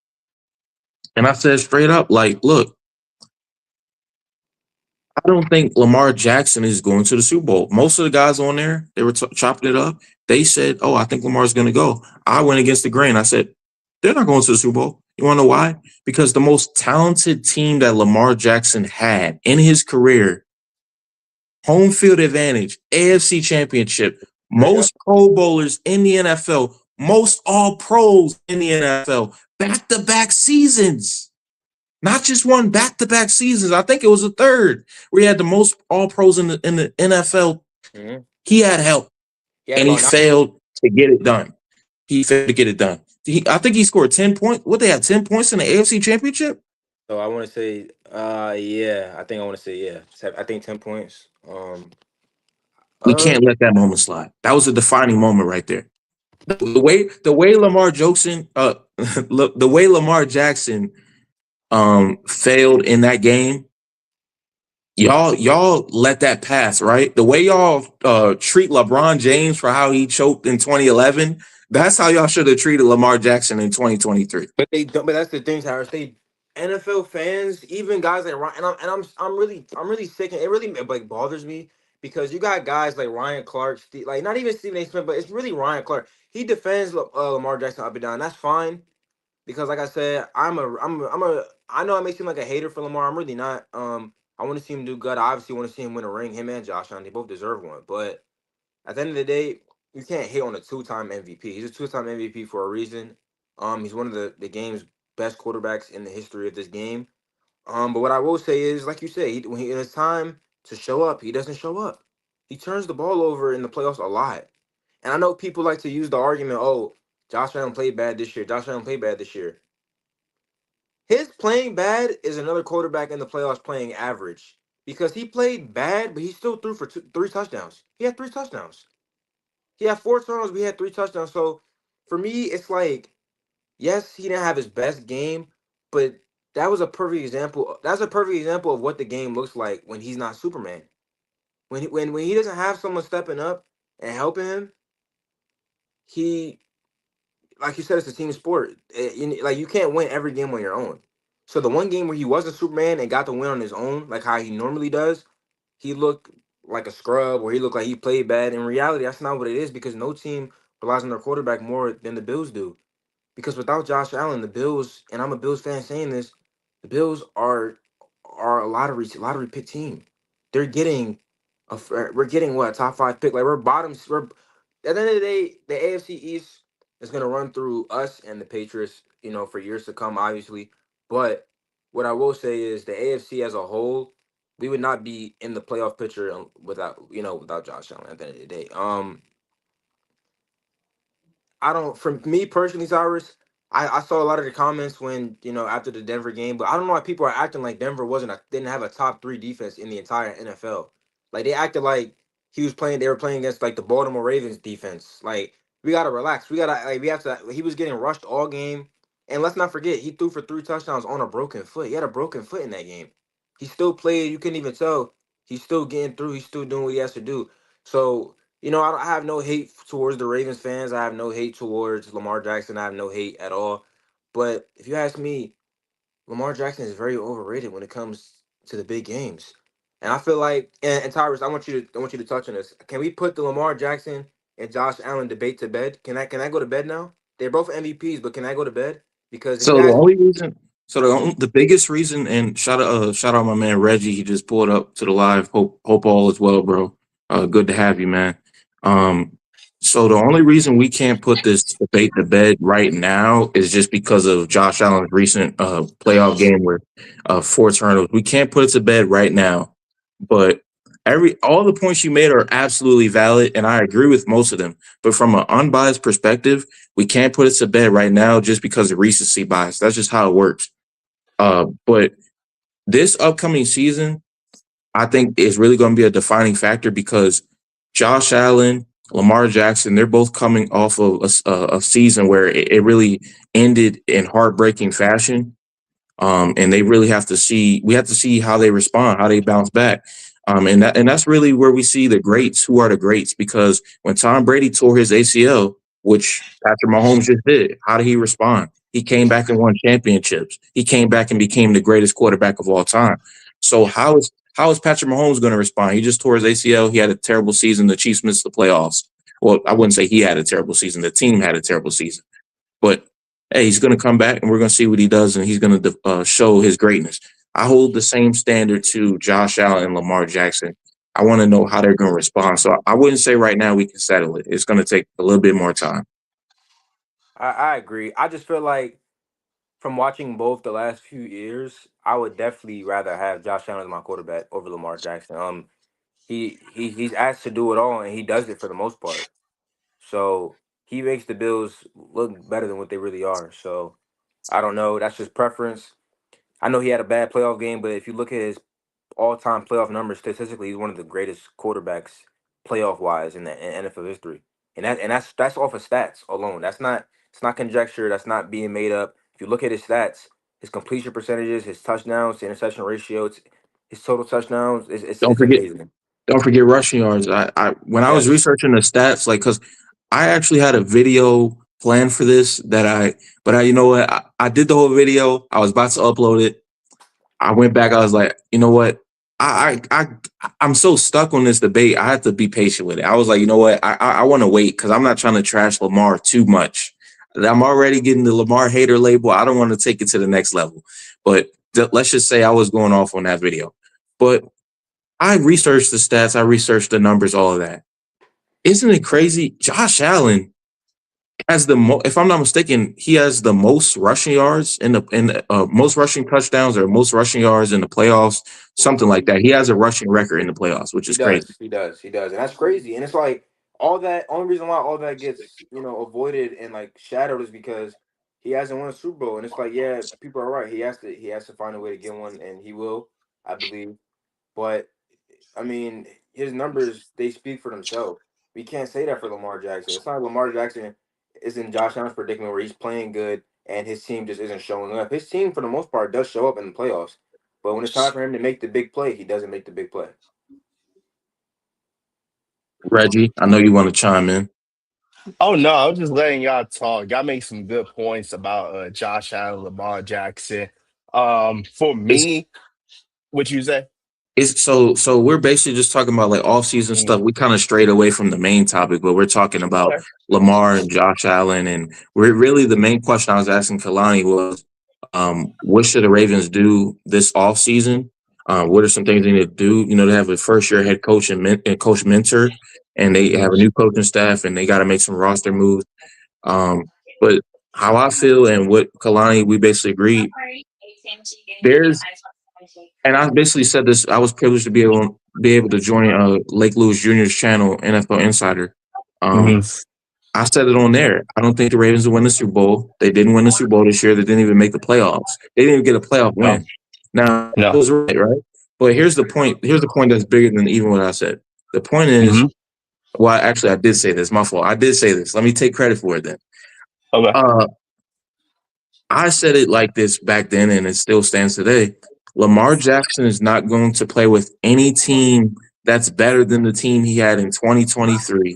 and I said straight up, like, look, I don't think Lamar Jackson is going to the Super Bowl. Most of the guys on there, they were chopping it up. They said, "Oh, I think Lamar's going to go." I went against the grain. I said, "They're not going to the Super Bowl." You want to know why? Because the most talented team that Lamar Jackson had in his career, home field advantage, AFC Championship,
Yeah, yeah.
most Pro Bowlers in the NFL, most All Pros in the NFL, back-to-back seasons. Not just one, back-to-back seasons. I think it was a third where he had the most all pros in the NFL.
Mm-hmm.
He had help
He had
and he
about nine.
failed to get it done. He failed to get it done. I think he scored 10 points. What they had 10 points in the AFC Championship.
So I want to say, yeah, I think I want to say, yeah, I think 10 points.
We
Uh,
can't let that moment slide. That was a defining moment right there. The way Lamar Jackson, the way Lamar Jackson failed in that game, y'all let that pass, right? The way y'all treat LeBron James for how he choked in 2011, that's how y'all should have treated Lamar Jackson in 2023.
but they don't. But that's the thing, Tyrus. They NFL fans, even guys like Ryan, I'm really sick, and it really like bothers me because you got guys like Ryan Clark, like not even Stephen A. Smith, but it's really Ryan Clark. He defends Lamar Jackson up and down. That's fine because, like I said, I know I may seem like a hater for Lamar. I'm really not. I want to see him do good. I obviously want to see him win a ring. Him and Josh Allen, they both deserve one. But at the end of the day, you can't hate on a two-time MVP. He's a two-time MVP for a reason. He's one of the game's best quarterbacks in the history of this game. But what I will say is, like you say, when it's time to show up, he doesn't show up. He turns the ball over in the playoffs a lot. And I know people like to use the argument, oh, Josh Allen played bad this year. Josh Allen played bad this year. His playing bad is another quarterback in the playoffs playing average because he played bad, but he still threw for three touchdowns. He had three touchdowns. He had four turnovers. We had three touchdowns. So for me, it's like, yes, he didn't have his best game, but that was a perfect example. That's a perfect example of what the game looks like when he's not Superman. When he doesn't have someone stepping up and helping him, he, like you said, it's a team sport. Like you can't win every game on your own. So the one game where he wasn't Superman and got the win on his own, like how he normally does, he looked like a scrub or he looked like he played bad. In reality, that's not what it is because no team relies on their quarterback more than the Bills do. Because without Josh Allen, the Bills, and I'm a Bills fan saying this, the Bills are a lottery pick team. They're getting we're getting what, a top five pick. Like we're bottoms. We're at the end of the day, the AFC East is gonna run through us and the Patriots, for years to come, obviously. But what I will say is the AFC as a whole, we would not be in the playoff picture without Josh Allen at the end of the day. I don't. For me personally, Cyrus, I saw a lot of the comments when after the Denver game, but I don't know why people are acting like Denver didn't have a top three defense in the entire NFL. Like they acted like they were playing against like the Baltimore Ravens defense. Like we gotta relax. We have to. He was getting rushed all game, and let's not forget he threw for three touchdowns on a broken foot. He had a broken foot in that game. He still played. You couldn't even tell. He's still getting through. He's still doing what he has to do. So I have no hate towards the Ravens fans. I have no hate towards Lamar Jackson. I have no hate at all. But if you ask me, Lamar Jackson is very overrated when it comes to the big games. And I feel like, and Tyrus, I want you to touch on this. Can we put the Lamar Jackson and Josh Allen debate to bed? Can I go to bed now? They're both MVPs, but can I go to bed? Because if you
So the
ask
only reason, the biggest reason, and shout out my man Reggie. He just pulled up to the live. Hope all is well, bro. Good to have you, man. Um, so the only reason we can't put this debate to bed right now is just because of Josh Allen's recent playoff game where four turnovers. We can't put it to bed right now, but all the points you made are absolutely valid, and I agree with most of them. But from an unbiased perspective, we can't put it to bed right now just because of recency bias. That's just how it works. But this upcoming season, I think is really going to be a defining factor because Josh Allen, Lamar Jackson, they're both coming off of a season where it really ended in heartbreaking fashion. And they really have to see. We have to see how they respond, how they bounce back. And that's really where we see the greats. Who are the greats? Because when Tom Brady tore his ACL, which Patrick Mahomes just did, how did he respond? He came back and won championships. He came back and became the greatest quarterback of all time. So how is Patrick Mahomes going to respond? He just tore his ACL. He had a terrible season. The Chiefs missed the playoffs. Well, I wouldn't say he had a terrible season. The team had a terrible season. But hey, he's going to come back and we're going to see what he does, and he's going to show his greatness. I hold the same standard to Josh Allen and Lamar Jackson. I want to know how they're going to respond. So I wouldn't say right now we can settle it. It's going to take a little bit more time.
I agree. I just feel like from watching both the last few years, I would definitely rather have Josh Allen as my quarterback over Lamar Jackson. He's asked to do it all and he does it for the most part. So he makes the Bills look better than what they really are. So I don't know. That's just preference. I know he had a bad playoff game, but if you look at his all-time playoff numbers statistically, he's one of the greatest quarterbacks playoff-wise in NFL history. And that's off of stats alone. That's not it's not conjecture. That's not being made up. If you look at his stats, his completion percentages, his touchdowns to interception ratio, his total touchdowns,
Don't
it's
forget,
amazing.
don't forget rushing yards. I when I was
Yes.
researching the stats, like, because I actually had a video planned for this but you know what? I did the whole video. I was about to upload it. I went back. I was like, you know what? I'm so stuck on this debate. I have to be patient with it. I was like, you know what? I want to wait because I'm not trying to trash Lamar too much. I'm already getting the Lamar hater label. I don't want to take it to the next level. But let's just say I was going off on that video. But I researched the stats. I researched the numbers, all of that. Isn't it crazy? Josh Allen has if I'm not mistaken, he has the most rushing yards in the most rushing touchdowns or most rushing yards in the playoffs, something like that. He has a rushing record in the playoffs, which
He
is crazy.
does. He does. He does. And that's crazy. And it's like all that only reason why all that gets, avoided and like shadowed is because he hasn't won a Super Bowl. And it's like, yeah, people are right. He has to find a way to get one and he will, I believe. But I mean, his numbers they speak for themselves. We can't say that for Lamar Jackson. It's not like Lamar Jackson is in Josh Allen's predicament where he's playing good and his team just isn't showing up. His team, for the most part, does show up in the playoffs. But when it's time for him to make the big play, he doesn't make the big play.
Reggie, I know you want to chime in.
Oh no, I was just letting y'all talk. Y'all make some good points about Josh Allen, Lamar Jackson. For
It's
me, what you say?
so we're basically just talking about like off season
Mm,
stuff. We kind of strayed away from the main topic, but we're talking about
okay.
Lamar and Josh Allen, and we're really the main question I was asking Kalani was, what should the Ravens do this off season? What are some things they need to do? You know, they have a first year head coach and coach mentor, and they have a
Hmm.
new coaching staff, and they got to make some roster moves. But how I feel and what Kalani we basically agreed, there's and I basically said this. I was privileged to be able to join Lake Lewis Jr.'s channel, NFL Insider.
Hmm.
Um, I said it on there. I don't think the Ravens will win the Super Bowl. They didn't win the Super Bowl this year. They didn't even make the playoffs. They didn't even get a playoff
No,
win. Now I
no.
was right? But here's the point. Here's the point that's bigger than even what I said. The point is,
Hmm.
well, actually, I did say this. My fault. I did say this. Let me take credit for it then.
Okay.
Uh, I said it like this back then, and it still stands today. Lamar Jackson is not going to play with any team that's better than the team he had in 2023,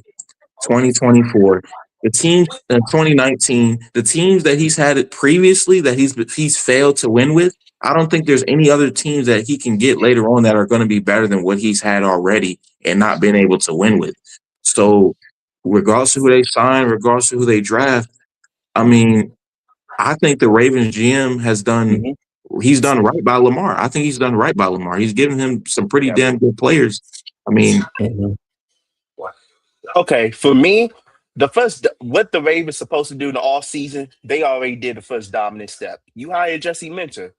2024, the teams in 2019, the teams that he's had it previously that he's failed to win with. I don't think there's any other teams that he can get later on that are going to be better than what he's had already and not been able to win with. So, regardless of who they sign, regardless of who they draft, I mean, I think the Ravens GM
Hmm.
he's done right by Lamar. I think he's done right by Lamar. He's given him some pretty
Yep.
damn good players. I mean,
Hmm. Okay, for me, what the Ravens supposed to do in the off season, they already did the first dominant step. You hire Jesse Minter.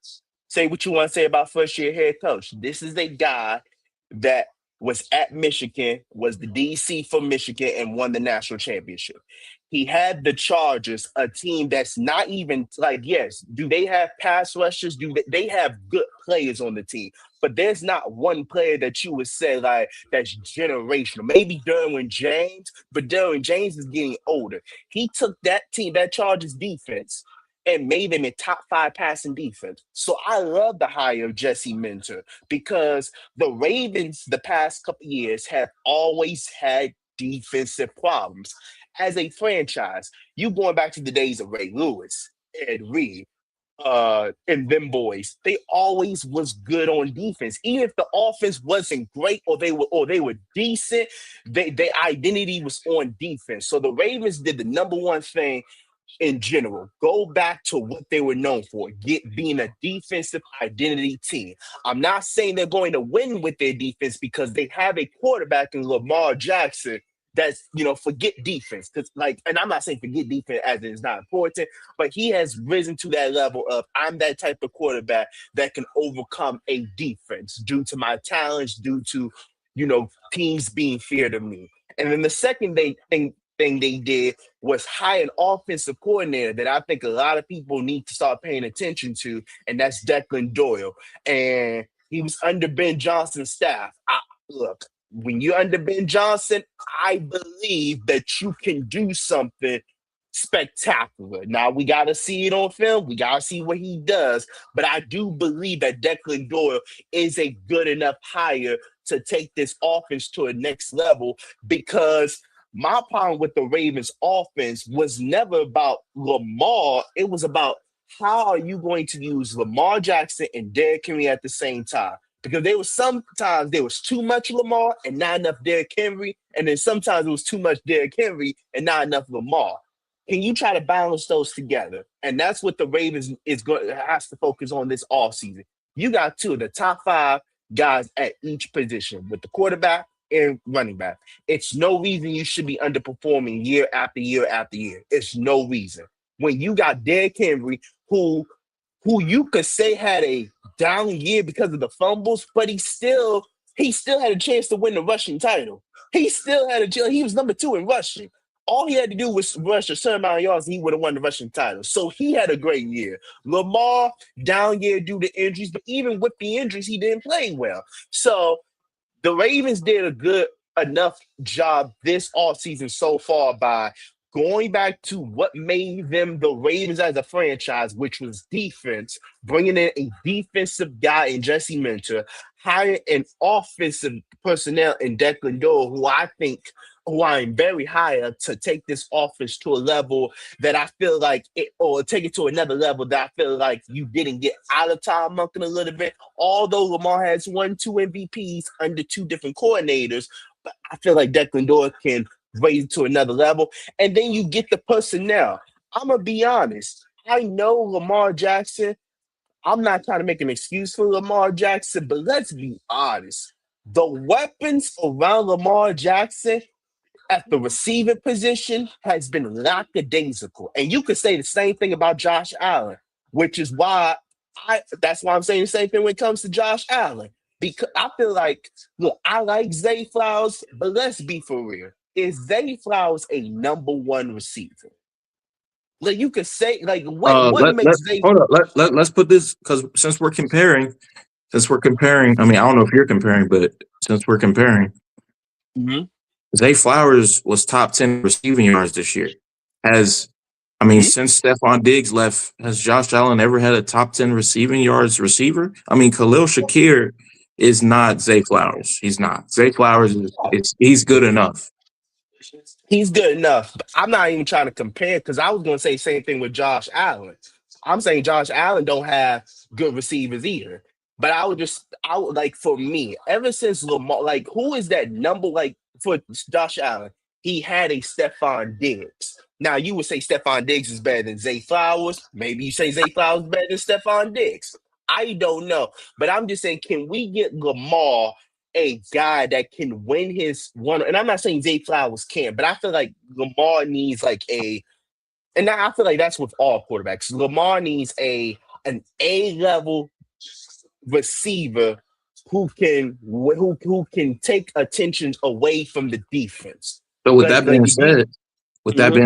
Say what you want to say about first year head coach. This is a guy that was at Michigan, was the DC for Michigan, and won the national championship. He had the Chargers, a team that's not even like, yes, do they have pass rushers? They have good players on the team? But there's not one player that you would say like that's generational. Maybe Derwin James, but Derwin James is getting older. He took that team, that Chargers defense, and made them a top five passing defense. So I love the hire of Jesse Minter because the Ravens, the past couple years, have always had defensive problems. As a franchise, you going back to the days of Ray Lewis, Ed Reed, and them boys, they always was good on defense. Even if the offense wasn't great or they were decent, their identity was on defense. So the Ravens did the number one thing in general. Go back to what they were known for, being a defensive identity team. I'm not saying they're going to win with their defense because they have a quarterback in Lamar Jackson that's, forget defense. Because and I'm not saying forget defense as it's not important, but he has risen to that level of I'm that type of quarterback that can overcome a defense due to my talents, due to, teams being feared of me. And then the second thing thing they did was hire an offensive coordinator that I think a lot of people need to start paying attention to, and that's Declan Doyle. And he was under Ben Johnson's staff. Look, when you're under Ben Johnson, I believe that you can do something spectacular. Now we got to see it on film. We got to see what he does. But I do believe that Declan Doyle is a good enough hire to take this offense to a next level, because my problem with the Ravens offense was never about Lamar. It was about how are you going to use Lamar Jackson and Derrick Henry at the same time? Because sometimes there was too much Lamar and not enough Derrick Henry, and then sometimes it was too much Derrick Henry and not enough Lamar. Can you try to balance those together? And that's what the Ravens has to focus on this offseason. You got two of the top 5 guys at each position with the quarterback and running back. It's no reason you should be underperforming year after year after year. It's no reason. When you got Derrick Henry, who you could say had a down year because of the fumbles, but he still had a chance to win the rushing title. He still had he was number 2 in rushing. All he had to do was rush a certain amount of yards, and he would have won the rushing title. So he had a great year. Lamar, down year due to injuries, but even with the injuries, he didn't play well. So the Ravens did a good enough job this offseason so far by going back to what made them the Ravens as a franchise, which was defense, bringing in a defensive guy in Jesse Minter, hiring an offensive personnel in Declan Doyle, who I'm very high up to take this offense to a level that I feel like or take it to another level that I feel like you didn't get out of Tom Monken a little bit. Although Lamar has 2 MVPs under 2 different coordinators, but I feel like Declan Doyle can raise it to another level. And then you get the personnel. I'm going to be honest. I know Lamar Jackson. I'm not trying to make an excuse for Lamar Jackson, but let's be honest. The weapons around Lamar Jackson at the receiving position has been lackadaisical. And you could say the same thing about Josh Allen, which is why that's why I'm saying the same thing when it comes to Josh Allen. Because I feel like, look, I like Zay Flowers, but let's be for real. Is Zay Flowers a number 1 receiver? Like you could say, like what makes Zay?
Hold up. Let's put this, because since we're comparing, I mean, I don't know if you're comparing, but since we're comparing, Zay Flowers was top 10 receiving yards this year. Since Stephon Diggs left, has Josh Allen ever had a top 10 receiving yards receiver? I mean, Khalil Shakir is not Zay Flowers. He's not. Zay Flowers he's good enough.
He's good enough. But I'm not even trying to compare, because I was going to say the same thing with Josh Allen. I'm saying Josh Allen don't have good receivers either. But I would like, for me, ever since Lamar, like, who is that number, like, for Josh Allen? He had a Stephon Diggs. Now, you would say Stephon Diggs is better than Zay Flowers. Maybe you say Zay Flowers is better than Stephon Diggs. I don't know. But I'm just saying, can we get Lamar a guy that can win his one? And I'm not saying Zay Flowers can't, but I feel like Lamar needs and I feel like that's with all quarterbacks. Lamar needs an A-level receiver who can take attention away from the defense.
So with that being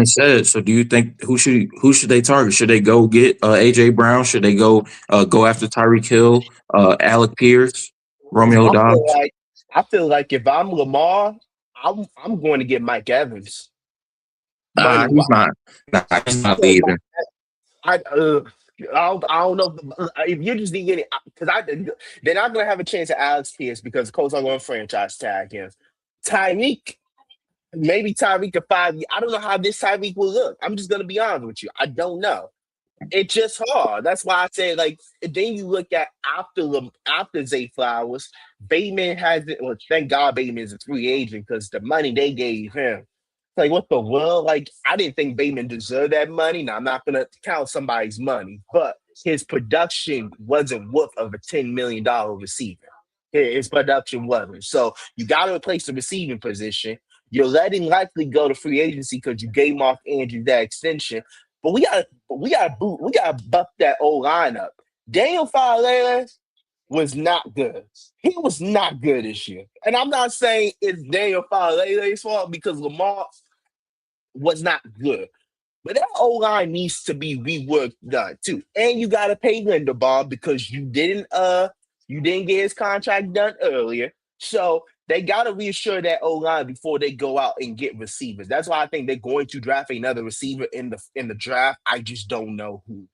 said, so do you think who should they target? Should they go get AJ Brown? Should they go after Tyreek Hill, Alec Pierce, Romeo Dobbs?
I feel like if I'm Lamar, I'm going to get Mike Evans.
He's not. He's not leaving.
I don't know if you're just getting, because they're not going to have a chance at Alex Pierce because the Colts are going to franchise tag him. Tyreek, maybe Tyreek at 5 years. I don't know how this Tyreek will look. I'm just going to be honest with you. I don't know. It's just hard. That's why I say, like, then you look at after Zay Flowers, Bateman hasn't. Well, thank God Bateman is a free agent, because the money they gave him. Like, what the world? Like, I didn't think Bateman deserved that money. Now, I'm not going to count somebody's money, but his production wasn't worth of a $10 million receiver. His production wasn't. So you got to replace the receiving position. You're letting likely go to free agency because you gave Mark Andrews that extension. But we gotta buff that old lineup. Daniel Faalele was not good. He was not good this year. And I'm not saying it's Daniel Faalele's fault, because Lamar, was not good. But that O line needs to be reworked done too. And you gotta pay Linderbaum because you didn't get his contract done earlier. So they gotta reassure that O line before they go out and get receivers. That's why I think they're going to draft another receiver in the draft. I just don't know who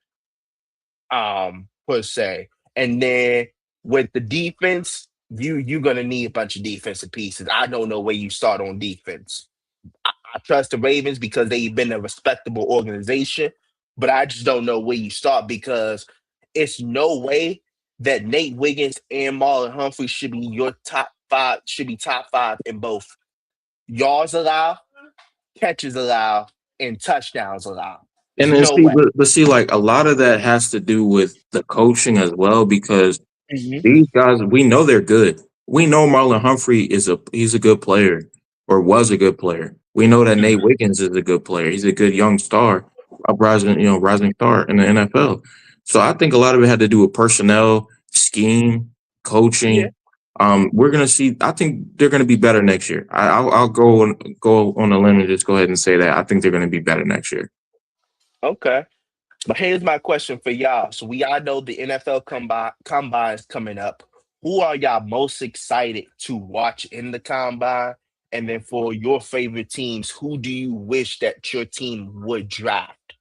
per se. And then with the defense, you're gonna need a bunch of defensive pieces. I don't know where you start on defense. I trust the Ravens because they've been a respectable organization, but I just don't know where you start because it's no way that Nate Wiggins and Marlon Humphrey should be your top five, should be top five in both yards allowed, catches allowed, and touchdowns allowed. There's
And then
no
see,
way.
but see, like a lot of that has to do with the coaching as well, because
Mhm.
these guys, we know they're good. We know Marlon Humphrey he's a good player or was a good player. We know that Nate Wiggins is a good player. He's a good young star, rising star in the NFL. So I think a lot of it had to do with personnel, scheme,
Yeah.
coaching. We're gonna see. I think they're gonna be better next year. I'll go on a limb and just go ahead and say that I think they're gonna be better next year.
Okay. But here's my question for y'all. So we all know the NFL combine is coming up. Who are y'all most excited to watch in the combine? And then for your favorite teams, who do you wish that your team would draft?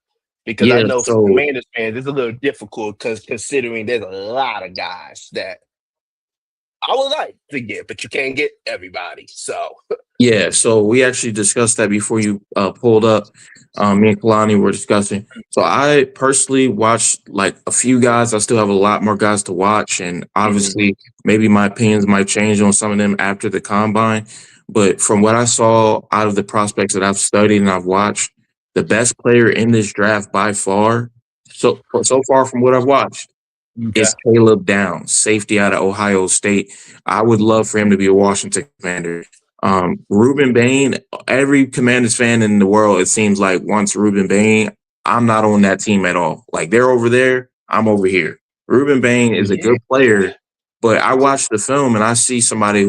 Because I
Yeah.
know for
So
Commanders fans, it's a little difficult because considering there's a lot of guys that I would like to get, but you can't get everybody. So
yeah, so we actually discussed that before you pulled up. Me and Kalani were discussing. So I personally watched like a few guys. I still have a lot more guys to watch, and
Mhm.
obviously, maybe my opinions might change on some of them after the combine. But from what I saw out of the prospects that I've studied and I've watched, the best player in this draft by far, so far from what I've watched,
Okay.
is Caleb Downs, safety out of Ohio State. I would love for him to be a Washington Commander. Ruben Bain, every Commanders fan in the world, it seems like wants Ruben Bain. I'm not on that team at all. Like they're over there, I'm over here. Ruben Bain is a
Yeah.
good player, but I watch the film and I see somebody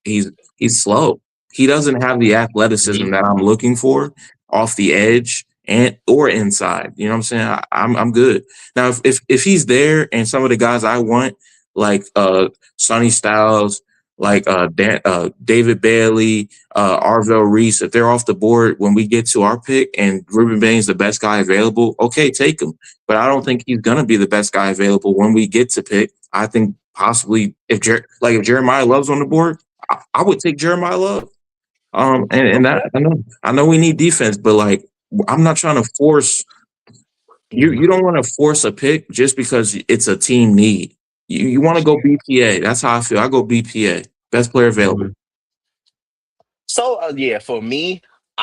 he's slow. He doesn't have the athleticism
Mhm.
that I'm looking for off the edge and or inside. You know what I'm saying? I'm good. Now if he's there and some of the guys I want, like Sonny Styles, like David Bailey, Arvell Reese, if they're off the board when we get to our pick and Ruben Bain's the best guy available, okay, take him. But I don't think he's gonna be the best guy available when we get to pick. I think possibly if Jeremiah Love's on the board, I would take Jeremiah Love. And that
Okay.
I know we need defense, but like I'm not trying to force you.
Mhm.
You don't want to force a pick just because it's a team need. You want to go BPA. That's how I feel. I go BPA, best player available.
Mhm. So yeah, for me,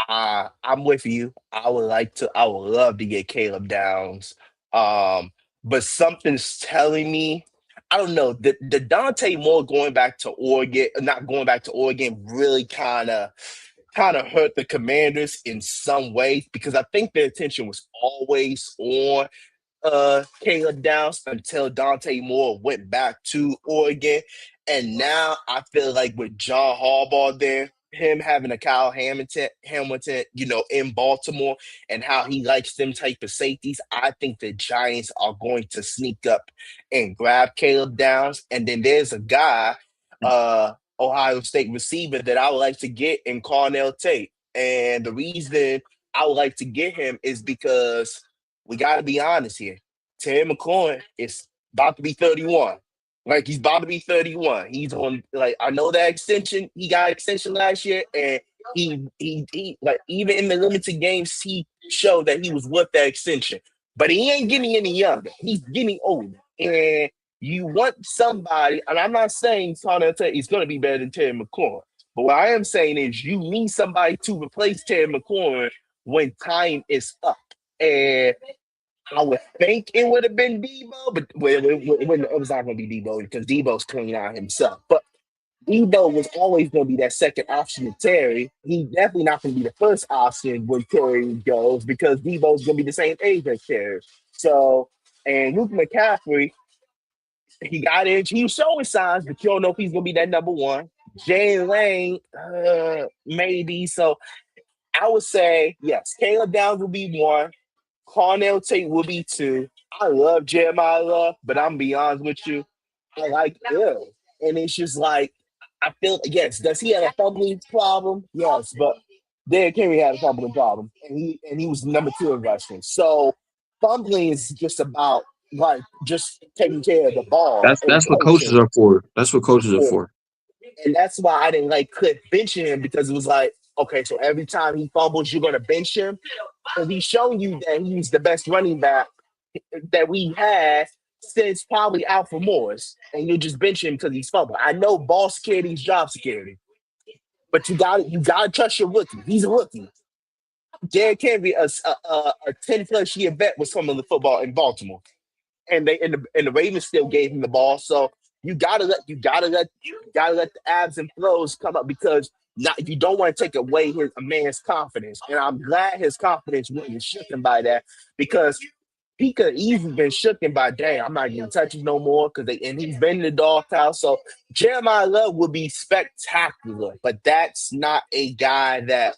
I'm with you. I would love to get Caleb Downs. Um, but something's telling me, I don't know, the Dante Moore going back to Oregon, not going back to Oregon, really kind of hurt the Commanders in some ways because I think their attention was always on Caleb Downs until Dante Moore went back to Oregon. And now I feel like with John Harbaugh there, him having a Kyle Hamilton, in Baltimore and how he likes them type of safeties, I think the Giants are going to sneak up and grab Caleb Downs. And then there's a guy, Ohio State receiver that I would like to get in Carnell Tate. And the reason I would like to get him is because we got to be honest here. Terry McLaurin is about to be 31. Like he's about to be 31. He's on like I know that extension. He got extension last year, and he like even in the limited games, he showed that he was worth that extension. But he ain't getting any younger. He's getting older. And you want somebody, and I'm not saying Connor is going to be better than Terry McLaurin. But what I am saying is you need somebody to replace Terry McLaurin when time is up. And I would think it would have been Debo, but it was not going to be Debo because Debo's cleaning out himself. But Debo was always going to be that second option to Terry. He's definitely not going to be the first option when Terry goes because Debo's going to be the same age as Terry. So, and Luke McCaffrey, he got in. He was showing signs, but you don't know if he's going to be that number one. Jay Lane, maybe. So I would say, yes, Caleb Downs will be one. Cornell Tate will be two. I love Jeremiah Love, but I'm be honest with you, I like Bill. And it's just like, I feel, yes, does he have a fumbling problem? Yes, but Derrick Henry had a fumbling problem. And he was number two in rushing. So fumbling is just about like just taking care of the ball and
That's what coaches
coaching.
are for. That's what coaches are for.
And that's why I didn't like Cliff benching him because it was like, okay, so every time he fumbles, you're gonna bench him. And he's showing you that he's the best running back that we had since probably Alfred Morris. And you just bench him because he's fumbled. I know ball security is job security, but you gotta trust your rookie. He's a rookie. Derrick Henry, a 10 plus year vet was from the football in Baltimore. And the Ravens still gave him the ball. So you gotta let the abs and flows come up because you don't want to take away a man's confidence. And I'm glad his confidence wasn't shaken by that because he could easily been shooken by dang, I'm not gonna touch him no more and he's been in the doghouse. So Jeremiah Love would be spectacular, but that's not a guy that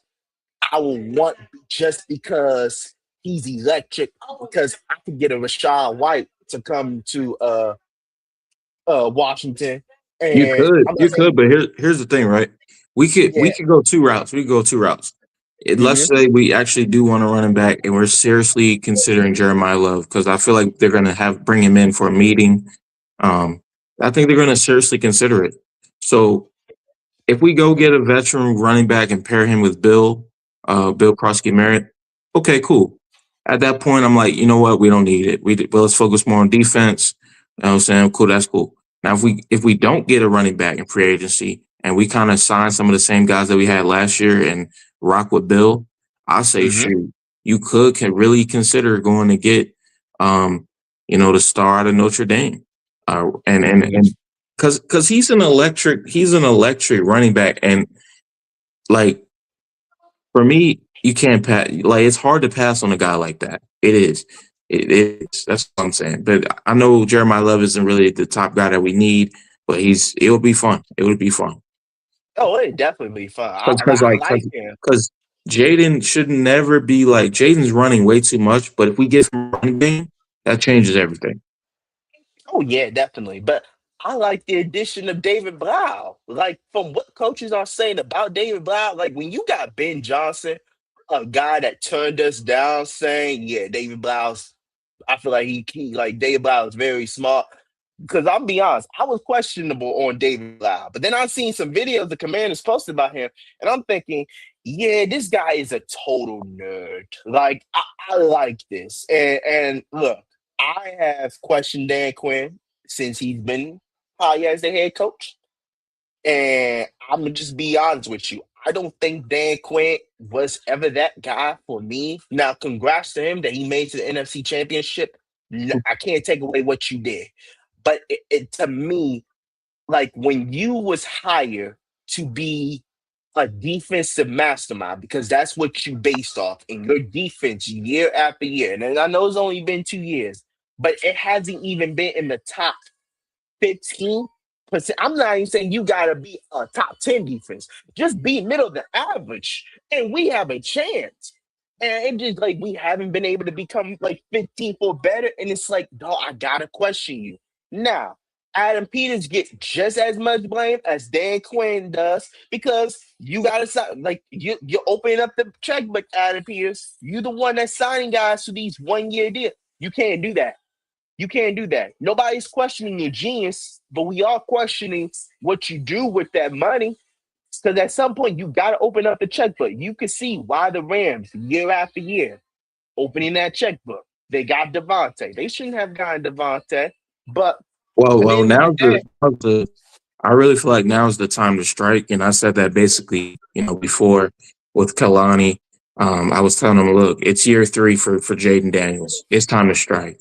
I will want just because he's electric. Because I could get a Rashad White to come to Washington, and I'm not
You
saying
could, but here's the thing, right? We
yeah.
could go two routes. We could go two routes. Let's
Hmm.
say we actually do want a running back, and we're seriously considering Jeremiah Love because I feel like they're going to bring him in for a meeting. Um, I think they're going to seriously consider it. So if we go get a veteran running back and pair him with Bill Krosky Merritt, okay, cool. At that point, I'm like, you know what? We don't need it. Well, let's focus more on defense. You know what I'm saying? Cool, that's cool. Now, if we don't get a running back in free agency and we kind of sign some of the same guys that we had last year and rock with Bill, I say,
Hmm.
shoot, you can really consider going to get, the star out of Notre Dame, and because he's an electric running back, and like for me, you can't pass. Like it's hard to pass on a guy like that. It is. It is. That's what I'm saying. But I know Jeremiah Love isn't really the top guy that we need, but it would be fun. It would be fun
Oh, it definitely be fun.
because
I like him.
because Jaden should never be like Jaden's running way too much. But if we get from running game, that changes everything.
Oh yeah, definitely. But I like the addition of David Blau. Like from what coaches are saying about David Blau, like when you got Ben Johnson, a guy that turned us down, saying, "Yeah, David Blau's." I feel like he like David Blau is very smart. Because I'll be honest, I was questionable on David Blau, but then I've seen some videos the Commanders posted about him, and I'm thinking, yeah, this guy is a total nerd. Like I like this, and look, I have questioned Dan Quinn since he's been hired as the head coach, and I'm gonna just be honest with you. I don't think Dan Quinn was ever that guy for me. Now, congrats to him that he made to the NFC Championship. I can't take away what you did, but to me, like when you was hired to be a defensive mastermind, because that's what you based off in your defense year after year. And I know it's only been 2 years, but it hasn't even been in the top 15%. I'm not even saying you gotta be a top 10 defense. Just be middle of the average. And we have a chance. And it just like we haven't been able to become like 15th or better. And it's like, dog, I gotta question you. Now, Adam Peters get just as much blame as Dan Quinn does because you gotta like you're opening up the checkbook, Adam Peters. You're the one that's signing guys to these 1 year deals. You can't do that. You can't do that. Nobody's questioning your genius, but we are questioning what you do with that money. Because at some point, you got to open up the checkbook. You can see why the Rams, year after year, opening that checkbook. They got Devontae. They shouldn't have gotten Devontae. But at the
Well,
end of the day,
I really feel like now is the time to strike. And I said that basically, before with Kalani. I was telling him, look, it's year 3 for Jaden Daniels. It's time to strike.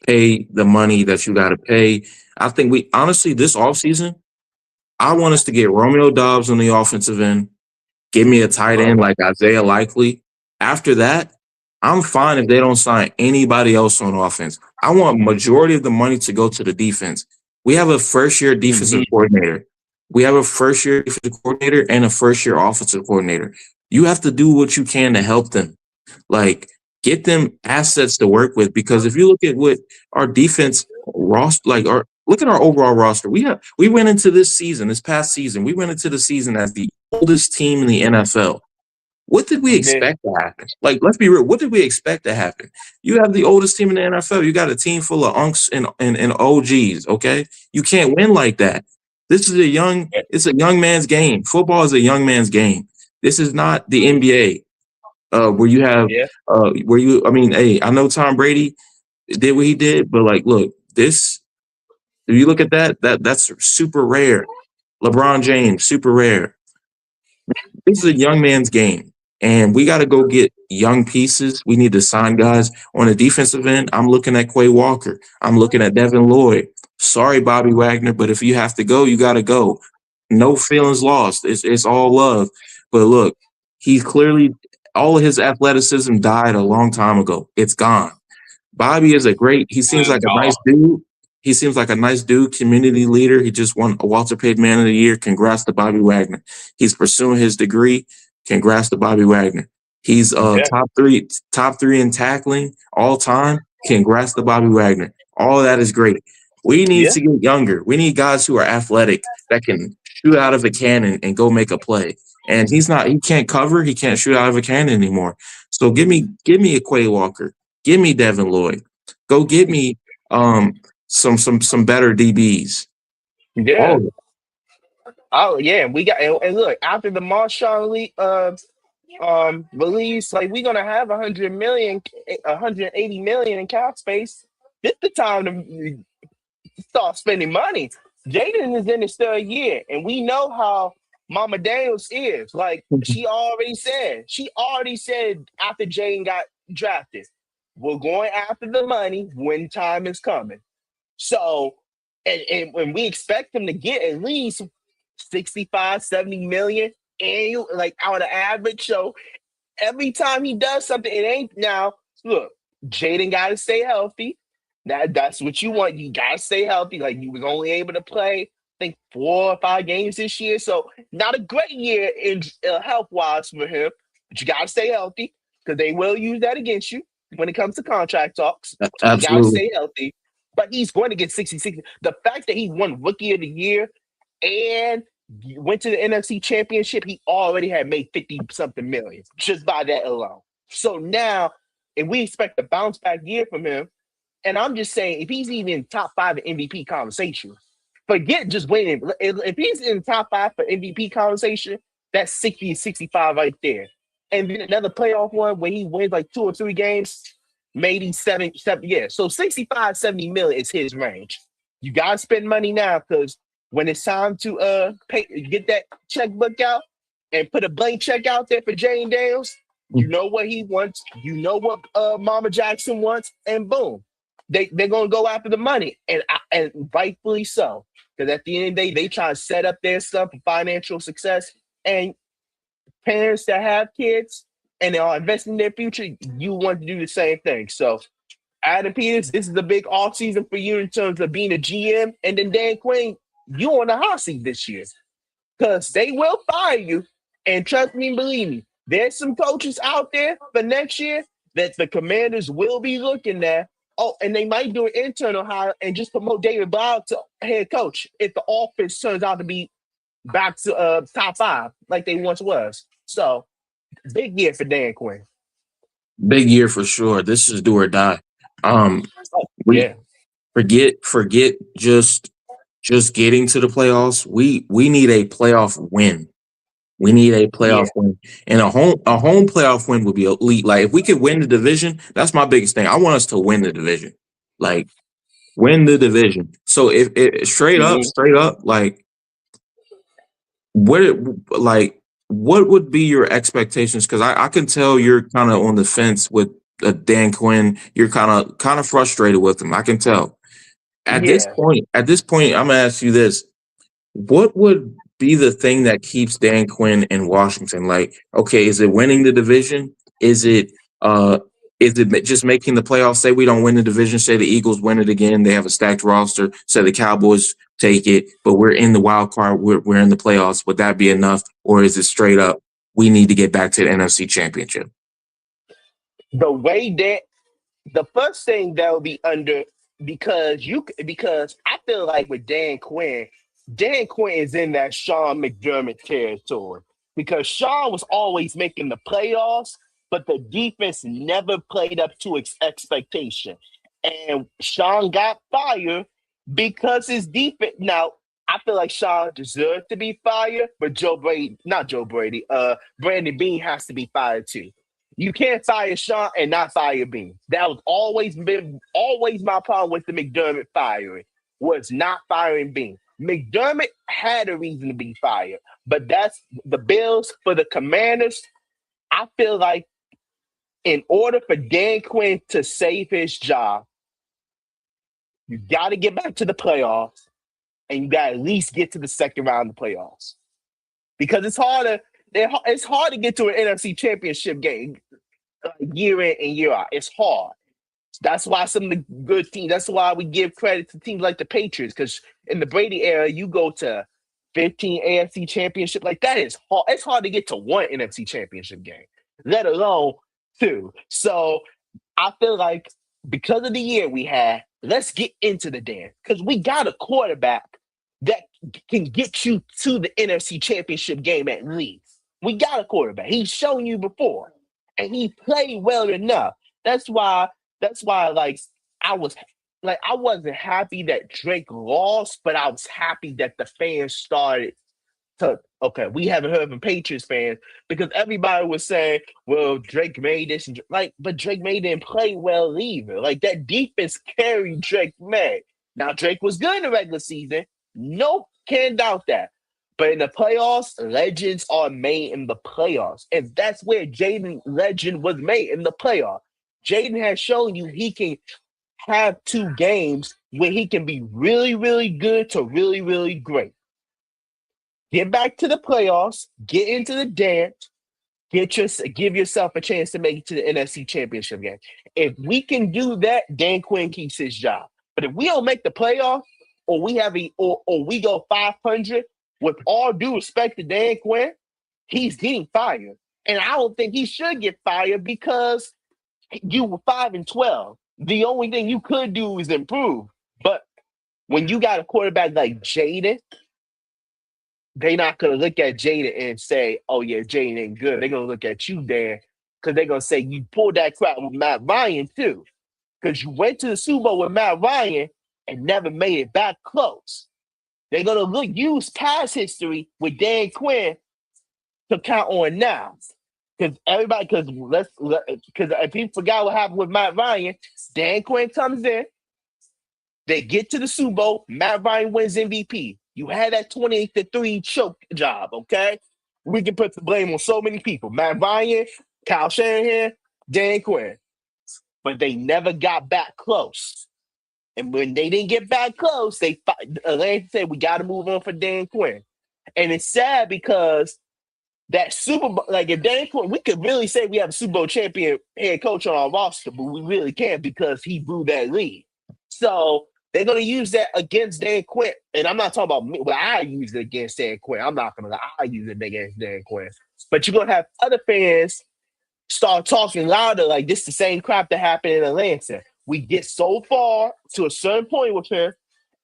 Pay the money that you got to pay. I think this offseason, I want us to get Romeo Dobbs on the offensive end. Give me a tight end like Isaiah Likely. After that, I'm fine if they don't sign anybody else on offense. I want majority of the money to go to the defense. We have a first-year defensive coordinator. We have a first-year defensive coordinator and a first-year offensive coordinator. You have to do what you can to help them. Like, get them assets to work with, because if you look at what our defense roster, look at our overall roster. We went into this past season, we went into the season as the oldest team in the NFL. What did we
We did.
expect to happen? Like, let's be real. What did we expect to happen? You have the oldest team in the NFL. You got a team full of unks and OGs. Okay, you can't win like that. This is it's a young man's game. Football is a young man's game. This is not the NBA, where you have,
Yeah.
I mean, hey, I know Tom Brady did what he did, but like, look, this, if you look at that's super rare. LeBron James, super rare. This is a young man's game, and we got to go get young pieces. We need to sign guys on the defensive end. I'm looking at Quay Walker. I'm looking at Devin Lloyd. Sorry, Bobby Wagner, but if you have to go, you got to go. No feelings lost. It's all love. But look, he's clearly, all of his athleticism died a long time ago. It's gone. Bobby is he seems like a nice dude. He seems like a nice dude, community leader. He just won a Walter Payton Man of the Year. Congrats to Bobby Wagner. He's pursuing his degree. Congrats to Bobby Wagner. He's
Yeah.
top three in tackling all time. Congrats to Bobby Wagner. All of that is great. We need
Yeah.
to get younger. We need guys who are athletic, that can shoot out of a cannon and go make a play. And he can't cover, he can't shoot out of a cannon anymore. So give me a Quay Walker. Give me Devin Lloyd. Go get me some better DBs.
Yeah.
Oh,
Oh yeah, we got, and look, after the Marshawn release, like, we're gonna have 180 million in cap space. This the time to start spending money. Jaden is in his third year, and we know how Mama Daniels is. Like, she already said after Jaden got drafted, we're going after the money when time is coming. So, and when we expect him to get at least 65, 70 million annual, like, out of average. So every time he does something, it ain't now. Look, Jaden got to stay healthy. That's what you want. You got to stay healthy. Like, you was only able to play, I think, 4 or 5 games this year. So not a great year in health wise for him. But you got to stay healthy, because they will use that against you when it comes to contract talks. So you got to
absolutely.
stay healthy. But he's going to get 60. The fact that he won Rookie of the Year and went to the NFC Championship, he already had made 50-something million just by that alone. So now, if we expect a bounce back year from him, and I'm just saying, if he's even top 5 in MVP conversation, forget just winning. If he's in the top 5 for MVP conversation, that's 60 65 right there. And then another playoff one where he wins like 2 or 3 games, maybe 7. Yeah. So 65, 70 million is his range. You got to spend money now, because when it's time to get that checkbook out and put a blank check out there for Jane Daniels, you know what he wants, you know what Mama Jackson wants, and boom, they're gonna go after the money, and rightfully so, because at the end of the day, they try to set up their stuff for financial success. And parents that have kids and they are investing in their future, you want to do the same thing. So, Adam Peters, this is a big off season for you in terms of being a GM, and then Dan Quinn, you on the hot seat this year, because they will fire you. And trust me, believe me, there's some coaches out there for next year that the Commanders will be looking at. Oh, and they might do an internal hire and just promote David Blau to head coach if the offense turns out to be back to top 5 like they once was. So, big year for Dan Quinn.
Big year for sure. This is do or die. We
Yeah.
forget just getting to the playoffs. We need a playoff win. We need a playoff win, and a home playoff win would be elite. Like, if we could win the division, that's my biggest thing. I want us to win the division, like, win the division. So if straight up, like, what would be your expectations? Because I can tell you're kind of on the fence with Dan Quinn. You're kind of frustrated with him. I can tell. At this point, I'm gonna ask you this: what would be the thing that keeps Dan Quinn in Washington? Like, okay, is it winning the division? Is it just making the playoffs? Say we don't win the division, say the Eagles win it again, they have a stacked roster, say the Cowboys take it, but we're in the wild card, we're in the playoffs. Would that be enough? Or is it straight up, we need to get back to the NFC Championship?
The way that the first thing that will be under because I feel like with Dan Quinn is in that Sean McDermott territory because Sean was always making the playoffs, but the defense never played up to expectation, and Sean got fired because his defense. Now I feel like Sean deserved to be fired, but not Joe Brady, Brandon Bean has to be fired too. You can't fire Sean and not fire Bean. That was always my problem with the McDermott firing was not firing Bean. McDermott had a reason to be fired, but that's the Bills for the Commanders. I feel like in order for Dan Quinn to save his job, you got to get back to the playoffs, and you got to at least get to the second round of the playoffs because it's hard to get to an NFC Championship game year in and year out. It's hard. That's why some of the good teams, that's why we give credit to teams like the Patriots, because in the Brady era, you go to 15 AFC championship. Like that is hard. It's hard to get to one NFC championship game, let alone two. So I feel like because of the year we had, let's get into the dance. Because we got a quarterback that can get you to the NFC championship game at least. We got a quarterback. He's shown you before. And he played well enough. That's why like I wasn't happy that Drake lost, but I was happy that the fans started to we haven't heard from Patriots fans because everybody was saying, well, Drake made this and but Drake May didn't play well either. Like that defense carried Drake May. Now Drake was good in the regular season. Nope, can't doubt that. But in the playoffs, legends are made in the playoffs. And that's where Jaden Legend was made in the playoffs. Jaden has shown you he can have two games where he can be really, really good to really, really great. Get back to the playoffs, get into the dance, give yourself a chance to make it to the NFC Championship game. If we can do that, Dan Quinn keeps his job. But if we don't make the playoffs, or we go 500, with all due respect to Dan Quinn, he's getting fired. And I don't think he should get fired because you were 5-12. The only thing you could do is improve. But when you got a quarterback like Jaden, they're not going to look at Jaden and say, oh, yeah, Jaden ain't good. They're going to look at you, Dan, because they're going to say you pulled that crap with Matt Ryan, too. Because you went to the Super Bowl with Matt Ryan and never made it back close. They're going to use past history with Dan Quinn to count on now. Because if you forgot what happened with Matt Ryan, Dan Quinn comes in, they get to the Super Bowl, Matt Ryan wins MVP. You had that 28-3 choke job, okay? We can put the blame on so many people. Matt Ryan, Kyle Shanahan, Dan Quinn. But they never got back close. And when they didn't get back close, Atlanta said, we got to move on for Dan Quinn. And it's sad because that Super Bowl, like if Dan Quinn, we could really say we have a Super Bowl champion head coach on our roster, but we really can't because he blew that lead. So they're going to use that against Dan Quinn. And I'm not talking about me. Well, I use it against Dan Quinn. I'm not going to lie. I use it against Dan Quinn. But you're going to have other fans start talking louder like this is the same crap that happened in Atlanta. We get so far to a certain point with him,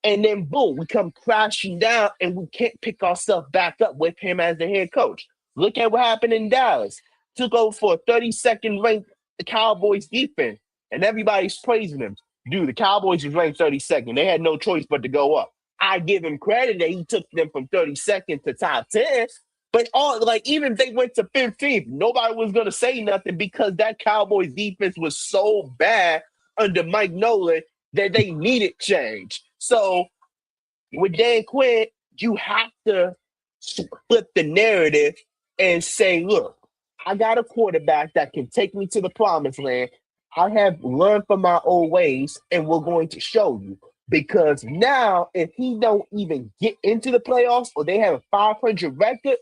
and then boom, we come crashing down and we can't pick ourselves back up with him as the head coach. Look at what happened in Dallas. Took over for a 32nd ranked Cowboys defense, and everybody's praising him. Dude, the Cowboys was ranked 32nd. They had no choice but to go up. I give him credit that he took them from 32nd to top 10. But even if they went to 15th, nobody was going to say nothing because that Cowboys defense was so bad under Mike Nolan that they needed change. So with Dan Quinn, you have to flip the narrative and say, look, I got a quarterback that can take me to the promised land. I have learned from my old ways, and we're going to show you. Because now, if he don't even get into the playoffs or they have a 500 record,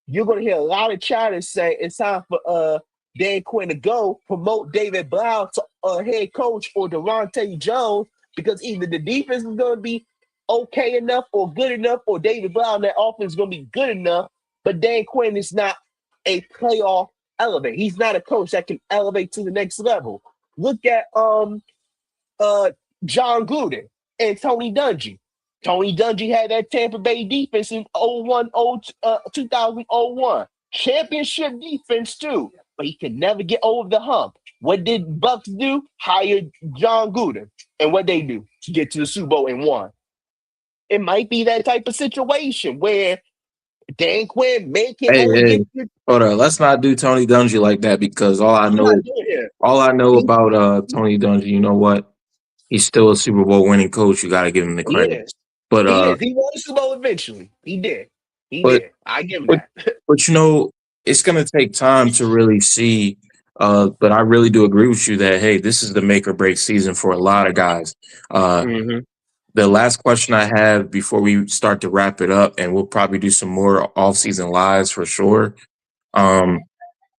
you're going to hear a lot of chatter say it's time for Dan Quinn to go promote David Blau to head coach or Durante Jones because either the defense is going to be okay enough or good enough or David Blau and that offense is going to be good enough, but Dan Quinn is not a playoff elevator. He's not a coach that can elevate to the next level. Look at uh John Gruden and Tony Dungy. Tony Dungy had that Tampa Bay defense in 2001. Championship defense too. But he could never get over the hump. What did Bucks do? Hired John Gruden. And what they do? Get to the Super Bowl and won. It might be that type of situation where Dan Quinn can
Hey,
only
hey,
get to.
hold on. Let's not do Tony Dungy like that because
I'm not doing it.
all I know about Tony Dungy, you know what? He's still a Super Bowl winning coach. You got to give him the
He
credit.
is.
But
He is. He won the Super Bowl eventually. He did. He
but
did. I give him
but
that.
but you know, it's going to take time to really see. But I really do agree with you that hey, this is the make or break season for a lot of guys.
Mm-hmm.
The last question I have before we start to wrap it up, and we'll probably do some more off-season lives for sure. Um,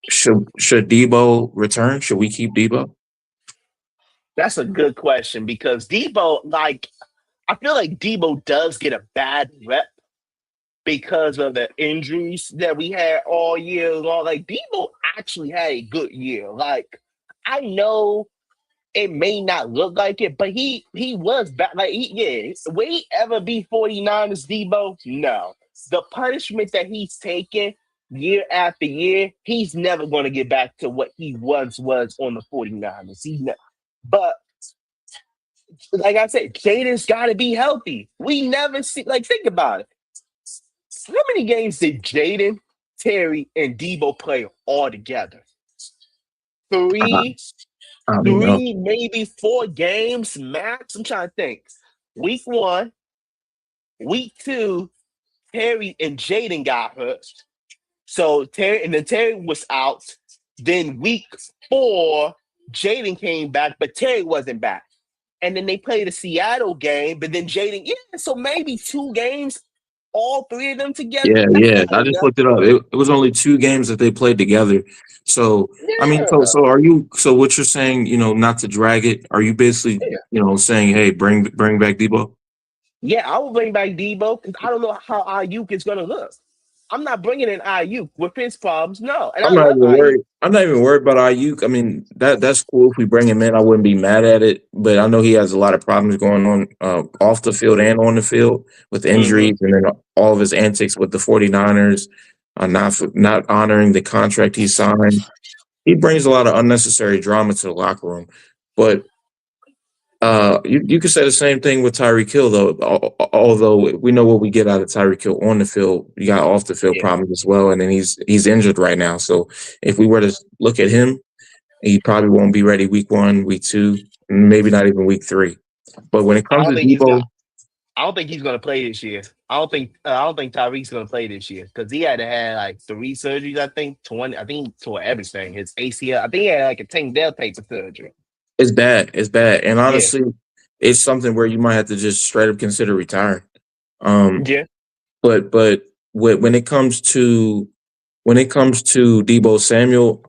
should Debo return? Should we keep Debo?
That's a good question because Debo, I feel like Debo does get a bad rep because of the injuries that we had all year long. Like Debo actually had a good year. Like I know it may not look like it, but he was back. Like will he ever be 49ers Debo? No. The punishment that he's taken year after year, he's never going to get back to what he once was on the 49ers. But like I said, Jaden's got to be healthy. We never see, think about it. How many games did Jaden, Terry, and Debo play all together?
I,
Three,
I don't know.
maybe 4 games max. I'm trying to think. Week 1, week 2, Terry and Jaden got hurt. So Terry was out. Then week 4, Jaden came back, but Terry wasn't back. And then they played a Seattle game, but then Jaden, so maybe 2 games, all 3 of them together.
Yeah,
That's
yeah.
not
I just
enough.
looked it up. It was only 2 games that they played together. So I mean,
Yeah.
so are you? So what you're saying? You know, not to drag it. Are you basically,
Yeah.
saying, hey, bring back Debo?
Yeah, I will bring back Debo because I don't know how Ayuk is going to look. I'm not bringing in Ayuk with his problems. No. And
I'm
I
not
love
even
Ayuk.
worried. I'm not even worried about Ayuk. I mean, that's cool if we bring him in. I wouldn't be mad at it, but I know he has a lot of problems going on off the field and on the field with
Mm-hmm.
injuries, and then all of his antics with the 49ers, not honoring the contract he signed. He brings a lot of unnecessary drama to the locker room. But you could say the same thing with Tyreek Hill, though. Although we know what we get out of Tyreek Hill on the field, you got off the field
Yeah.
problems as well, and then he's injured right now. So if we were to look at him, he probably won't be ready week 1, week 2, maybe not even week 3. But when it
I
comes
don't
to
think he's got.
Debo,
I don't think he's going to play this year. I don't think Tyreek's going to play this year because he had to have like 3 surgeries. I think 20. I think he tore everything. His ACL. I think he had like a Tank tape of surgery.
it's bad. It's bad, and
Yeah.
honestly, it's something where you might have to just straight up consider retiring. Um,
Yeah.
but when it comes to Debo Samuel,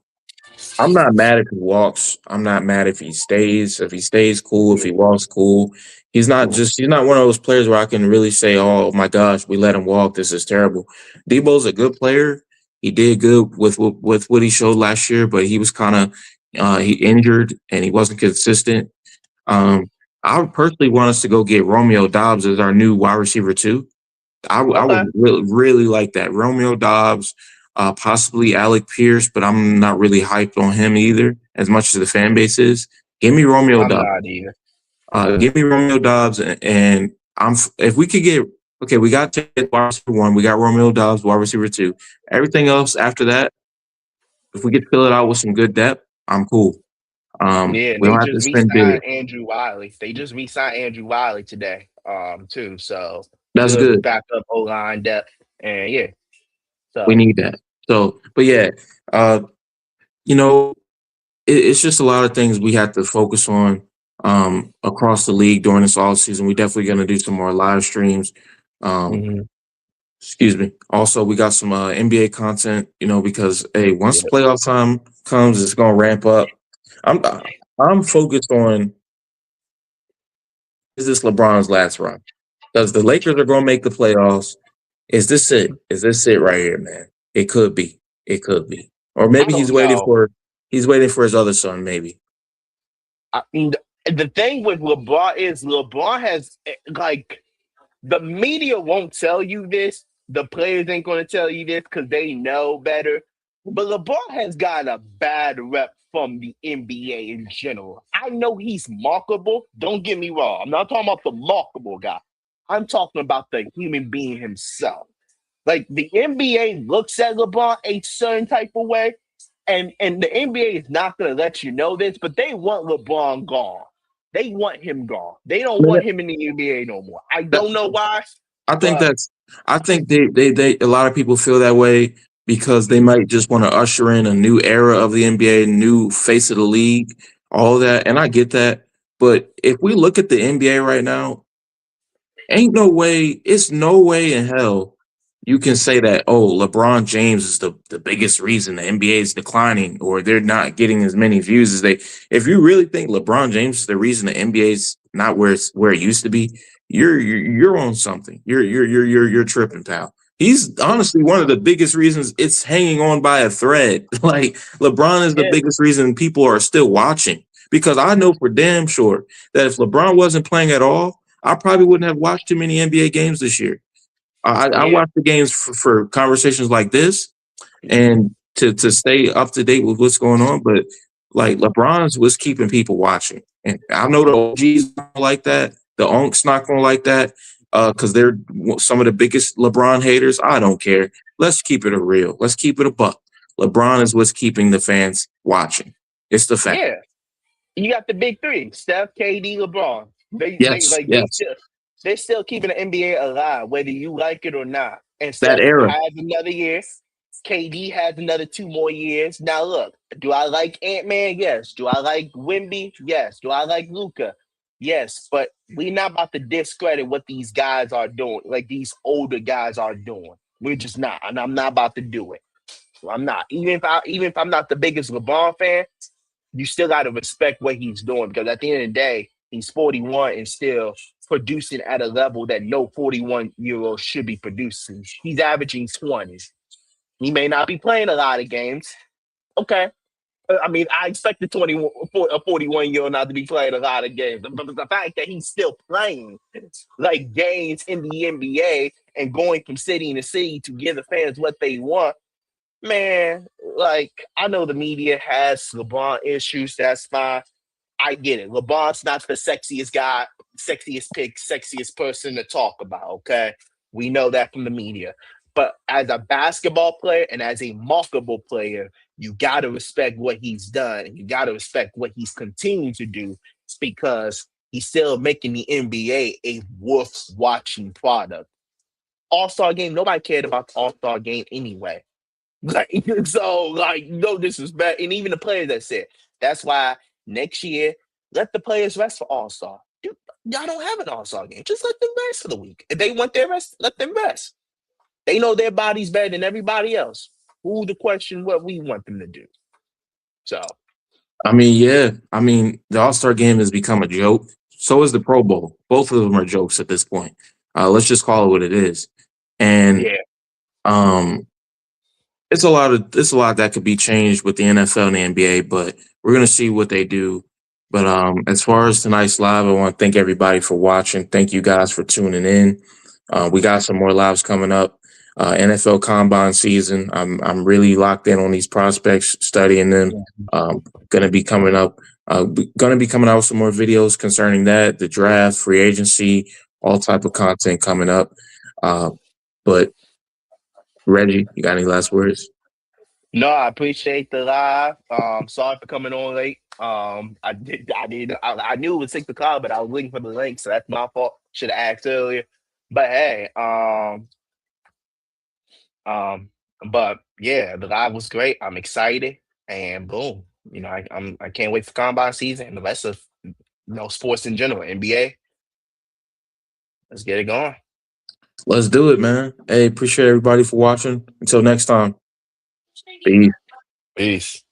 I'm not mad if he walks. I'm not mad if he stays. If he stays, cool. If he walks, cool. He's not one of those players where I can really say, oh my gosh, we let him walk. This is terrible. Debo's a good player. He did good with what he showed last year, but he was kind of he injured and he wasn't consistent. Um, I would personally want us to go get Romeo Dobbs as our new wide receiver too. I would
Okay.
really like that. Romeo Dobbs, possibly Alec Pierce, but I'm not really hyped on him either, as much as the fan base is. Give me Romeo
I'm
Dobbs.
not either.
Give me Romeo Dobbs, and if we could get okay, we got wide receiver 1, we got Romeo Dobbs, wide receiver 2. Everything else after that, if we could fill it out with some good depth, I'm cool.
Yeah,
We
they
don't have to
just
spend big.
re-signed Andrew Wiley. They just re-signed Andrew Wiley today, too. So
That's
good
good.
backup O-line depth. And yeah,
We
so
need that. So, but yeah, uh, you know, it's just a lot of things we have to focus on across the league during this all season. We're definitely going to do some more live streams. Um,
mhm.
excuse me. Also, we got some NBA content, because hey, once
Yeah.
playoff time comes, it's going to ramp up. I'm I'm focused on, is this LeBron's last run? Because the Lakers are going to make the playoffs. Is this it? Is this it right here, man? It could be. It could be, or
I
maybe
don't know.
he's waiting for his other son. Maybe.
I mean, the thing with LeBron is LeBron has like the media won't tell you this. The players ain't going to tell you this because they know better. But LeBron has got a bad rep from the NBA in general. I know he's marketable. Don't get me wrong. I'm not talking about the marketable guy. I'm talking about the human being himself. Like the NBA looks at LeBron a certain type of way, and the NBA is not going to let you know this, but they want LeBron gone. They want him gone. They don't want him in the NBA no more. I don't know why,
I think
but
that's I think they a lot of people feel that way because they might just want to usher in a new era of the NBA, new face of the league, all that. And I get that. But if we look at the NBA right now, it's no way in hell you can say that, oh, LeBron James is the biggest reason the NBA is declining or they're not getting as many views as they. If you really think LeBron James is the reason the NBA is not where it used to be, you're on something. You're tripping, pal. He's honestly one of the biggest reasons it's hanging on by a thread. Like LeBron is the
yeah,
biggest reason people are still watching because I know for damn sure that if LeBron wasn't playing at all, I probably wouldn't have watched too many NBA games this year. I
yeah,
watch the games for conversations like this and to stay up to date with what's going on. But like LeBron's was keeping people watching, and I know the OGs don't like that. The Unks not gonna like that because they're some of the biggest LeBron haters. I don't care. Let's keep it a real. Let's keep it a buck. LeBron is what's keeping the fans watching. It's the fact.
yeah. You got the big three: Steph, KD, LeBron. They
Yes,
like
yes.
they're still keeping the NBA alive, whether you like it or not. And
That
Steph
era.
has another year. KD has another 2 more years. Now look, do I like Ant-Man? Yes. Do I like Wimby? Yes. Do I like Luca? Yes. But we're not about to discredit what these guys are doing, like these older guys are doing. We're just not, and I'm not about to do it. I'm not. Even if I'm not the biggest LeBron fan, you still got to respect what he's doing because at the end of the day, he's 41 and still producing at a level that no 41-year-old should be producing. He's averaging 20. He may not be playing a lot of games. Okay. I mean, I expect a 41-year-old not to be playing a lot of games. But the fact that he's still playing like games in the NBA and going from city to city to give the fans what they want, man, like I know the media has LeBron issues. That's fine. I get it. LeBron's not the sexiest guy, sexiest pick, sexiest person to talk about. Okay. We know that from the media. But as a basketball player and as a marketable player, you got to respect what he's done. And you got to respect what he's continuing to do because he's still making the NBA a worth watching product. All-Star game, nobody cared about the All-Star game anyway. Like so, like no disrespect, and even the players that said that's why next year let the players rest for All Star. Y'all don't have an All Star game. Just let them rest for the week. If they want their rest, let them rest. They know their bodies better than everybody else. Who to question what we want them to do? So
I mean, yeah. I mean, the All-Star game has become a joke. So is the Pro Bowl. Both of them are jokes at this point. Let's just call it what it is. And
yeah,
um, it's a lot that could be changed with the NFL and the NBA, but we're gonna see what they do. But as far as tonight's live, I want to thank everybody for watching. Thank you guys for tuning in. We got some more lives coming up. NFL Combine season. I'm really locked in on these prospects, studying them. Going to be coming up. Going to be coming out with some more videos concerning that, the draft, free agency, all type of content coming up. But Reggie, you got any last words?
no, I appreciate the live. Sorry for coming on late. I knew it was 6 o'clock, but I was looking for the link, so that's my fault. Should have asked earlier. But hey, Um, but yeah, the live was great. I'm excited, and boom, I can't wait for combine season and the rest of sports in general. NBA, let's get it going.
Let's do it, man. Hey, appreciate everybody for watching. Until next time. Peace.
Peace.